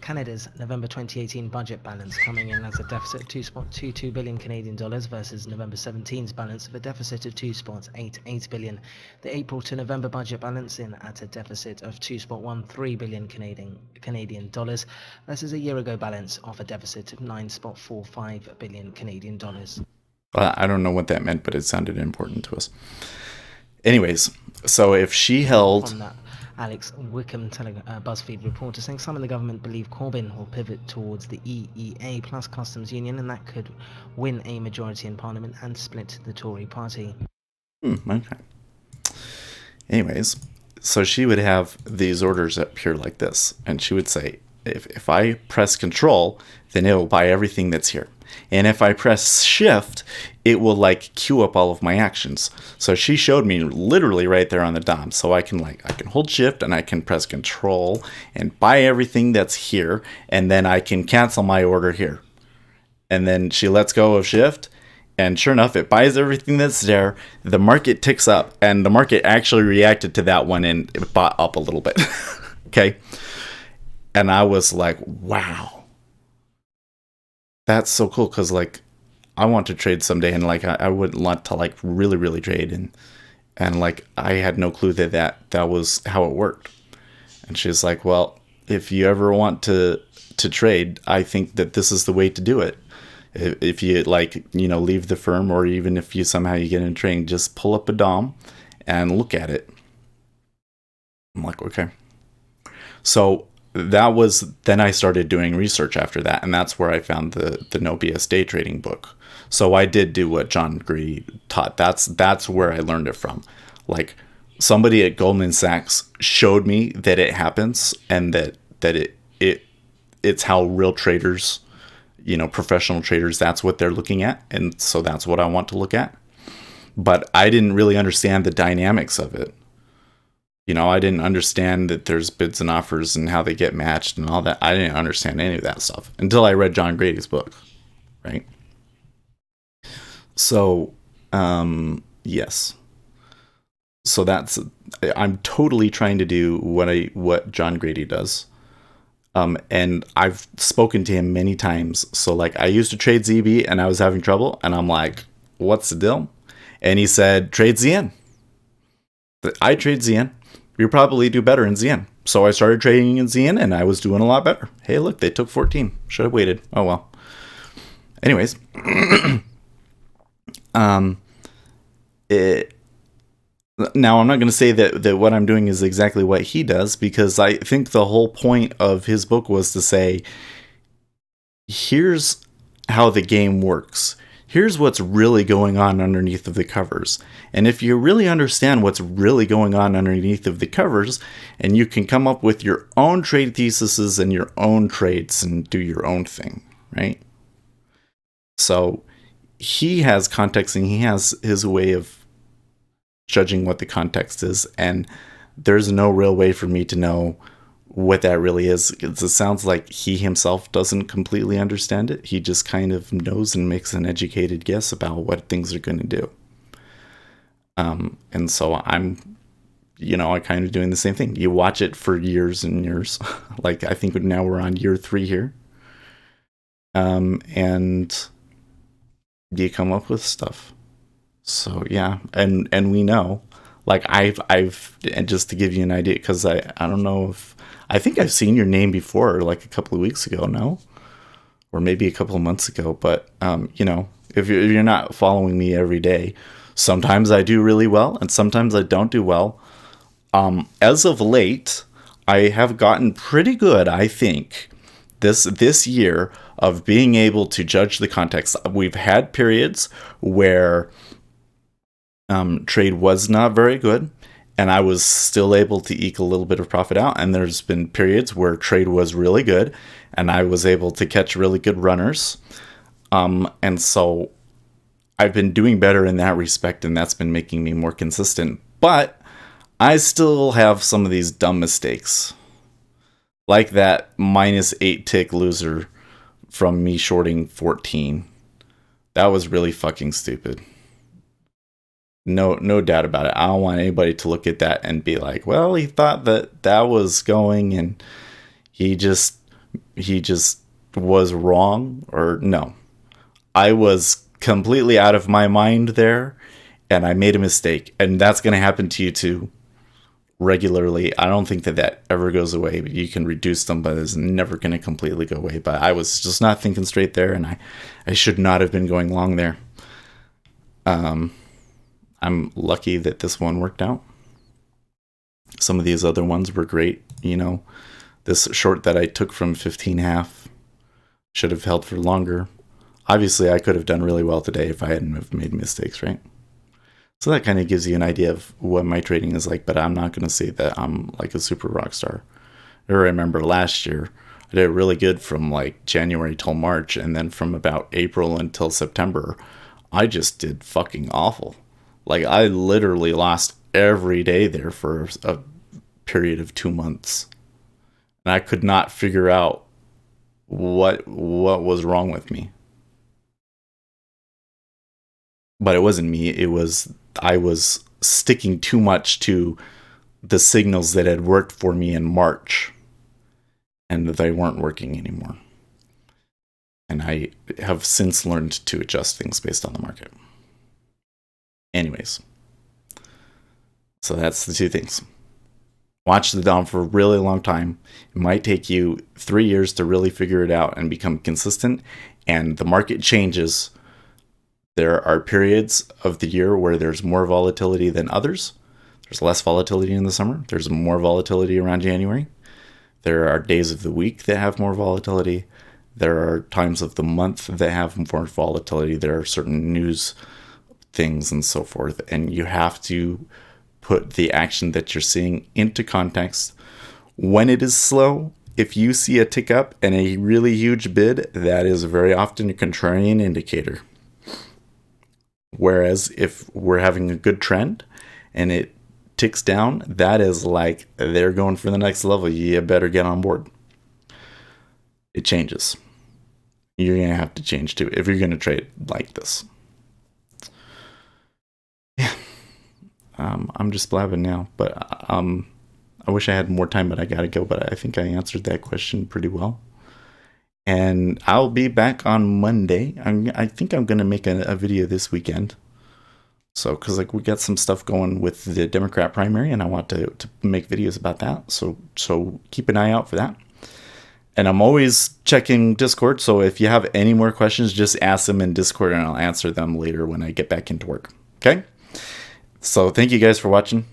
Canada's November 2018 budget balance coming in as a deficit of 2.22 billion Canadian dollars versus November 17's balance of a deficit of 2.88 billion. The April to November budget balance in at a deficit of 2.13 billion Canadian dollars versus a year ago balance of a deficit of 9.45 billion Canadian dollars. I don't know what that meant, but it sounded important to us. Anyways, so if she held... From that, Alex Wickham, BuzzFeed reporter, saying some in the government believe Corbyn will pivot towards the EEA plus customs union, and that could win a majority in Parliament and split the Tory party. Okay. Anyways, so she would have these orders up here like this, and she would say, if I press Control, then it will buy everything that's here. And if I press Shift, it will like queue up all of my actions. So she showed me literally right there on the DOM. So I can hold Shift and I can press Control and buy everything that's here, and then I can cancel my order here. And then she lets go of Shift, and sure enough, it buys everything that's there. The market ticks up, and the market actually reacted to that one and it bought up a little bit. Okay. And I was like, wow. That's so cool, because like I want to trade someday, and like I would want to like really trade, and like I had no clue that was how it worked. And she's like, well, if you ever want to trade, I think that this is the way to do it. If you leave the firm, or even if you somehow you get in trading, just pull up a DOM and look at it. I'm like, okay. So then I started doing research after that, and that's where I found the No BS day trading book. So I did do what John Grady taught. That's where I learned it from. Like somebody at Goldman Sachs showed me that it happens, and that it's how real traders, professional traders, that's what they're looking at, and so that's what I want to look at. But I didn't really understand the dynamics of it. I didn't understand that there's bids and offers and how they get matched and all that. I didn't understand any of that stuff until I read John Grady's book, right? So, yes. So I'm totally trying to do what John Grady does. And I've spoken to him many times. So like I used to trade ZB and I was having trouble, and I'm like, what's the deal? And he said, trade ZN. I trade ZN. You probably do better in ZN. So I started trading in ZN, and I was doing a lot better. Hey, look, they took 14. Should have waited. Oh, well. Anyways. Now, I'm not going to say that what I'm doing is exactly what he does, because I think the whole point of his book was to say, here's how the game works. Here's what's really going on underneath of the covers. And if you really understand what's really going on underneath of the covers, and you can come up with your own trade theses and your own trades and do your own thing, right? So he has context, and he has his way of judging what the context is. And there's no real way for me to know what that really is. It sounds like he himself doesn't completely understand it. He just kind of knows and makes an educated guess about what things are going to do. And so I'm kind of doing the same thing. You watch it for years and years. Like, I think now we're on year 3 here. And you come up with stuff. So yeah, and we know, like I've and just to give you an idea, because I don't know if I think I've seen your name before, like a couple of weeks ago, no, or maybe a couple of months ago. But if you're not following me every day, sometimes I do really well, and sometimes I don't do well. As of late, I have gotten pretty good, I think, this year of being able to judge the context. We've had periods where trade was not very good, and I was still able to eke a little bit of profit out. And there's been periods where trade was really good, and I was able to catch really good runners. And so I've been doing better in that respect, and that's been making me more consistent. But I still have some of these dumb mistakes, like that -8 tick loser from me shorting 14. That was really fucking stupid. No doubt about it. I don't want anybody to look at that and be like, well, he thought that was going and he just was wrong. Or no, I was completely out of my mind there, and I made a mistake, and that's going to happen to you too regularly. I don't think that ever goes away. You can reduce them, but it's never going to completely go away. But I was just not thinking straight there, and I should not have been going long there. I'm lucky that this one worked out. Some of these other ones were great. This short that I took from 15.5 should have held for longer. Obviously, I could have done really well today if I hadn't have made mistakes, right? So that kind of gives you an idea of what my trading is like, but I'm not going to say that I'm like a super rock star. I remember last year, I did really good from like January till March, and then from about April until September, I just did fucking awful. Like, I literally lost every day there for a period of 2 months. And I could not figure out what was wrong with me. But it wasn't me. I was sticking too much to the signals that had worked for me in March, and they weren't working anymore. And I have since learned to adjust things based on the market. Anyways, so that's the 2 things. Watch the DOM for a really long time. It might take you 3 years to really figure it out and become consistent, and the market changes. There are periods of the year where there's more volatility than others. There's less volatility in the summer. There's more volatility around January. There are days of the week that have more volatility. There are times of the month that have more volatility. There are certain news things and so forth, and you have to put the action that you're seeing into context. When it is slow, if you see a tick up and a really huge bid, that is very often a contrarian indicator. Whereas if we're having a good trend and it ticks down, that is like they're going for the next level. You better get on board. It changes. You're going to have to change too if you're going to trade like this. Yeah. I'm just blabbing now, but I wish I had more time, but I got to go. But I think I answered that question pretty well. And I'll be back on Monday. I think I'm going to make a video this weekend. So, because like we got some stuff going with the Democrat primary, and I want to make videos about that. So keep an eye out for that. And I'm always checking Discord. So if you have any more questions, just ask them in Discord, and I'll answer them later when I get back into work. Okay? So thank you guys for watching.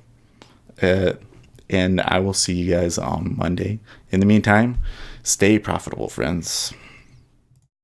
And I will see you guys on Monday. In the meantime, stay profitable, friends.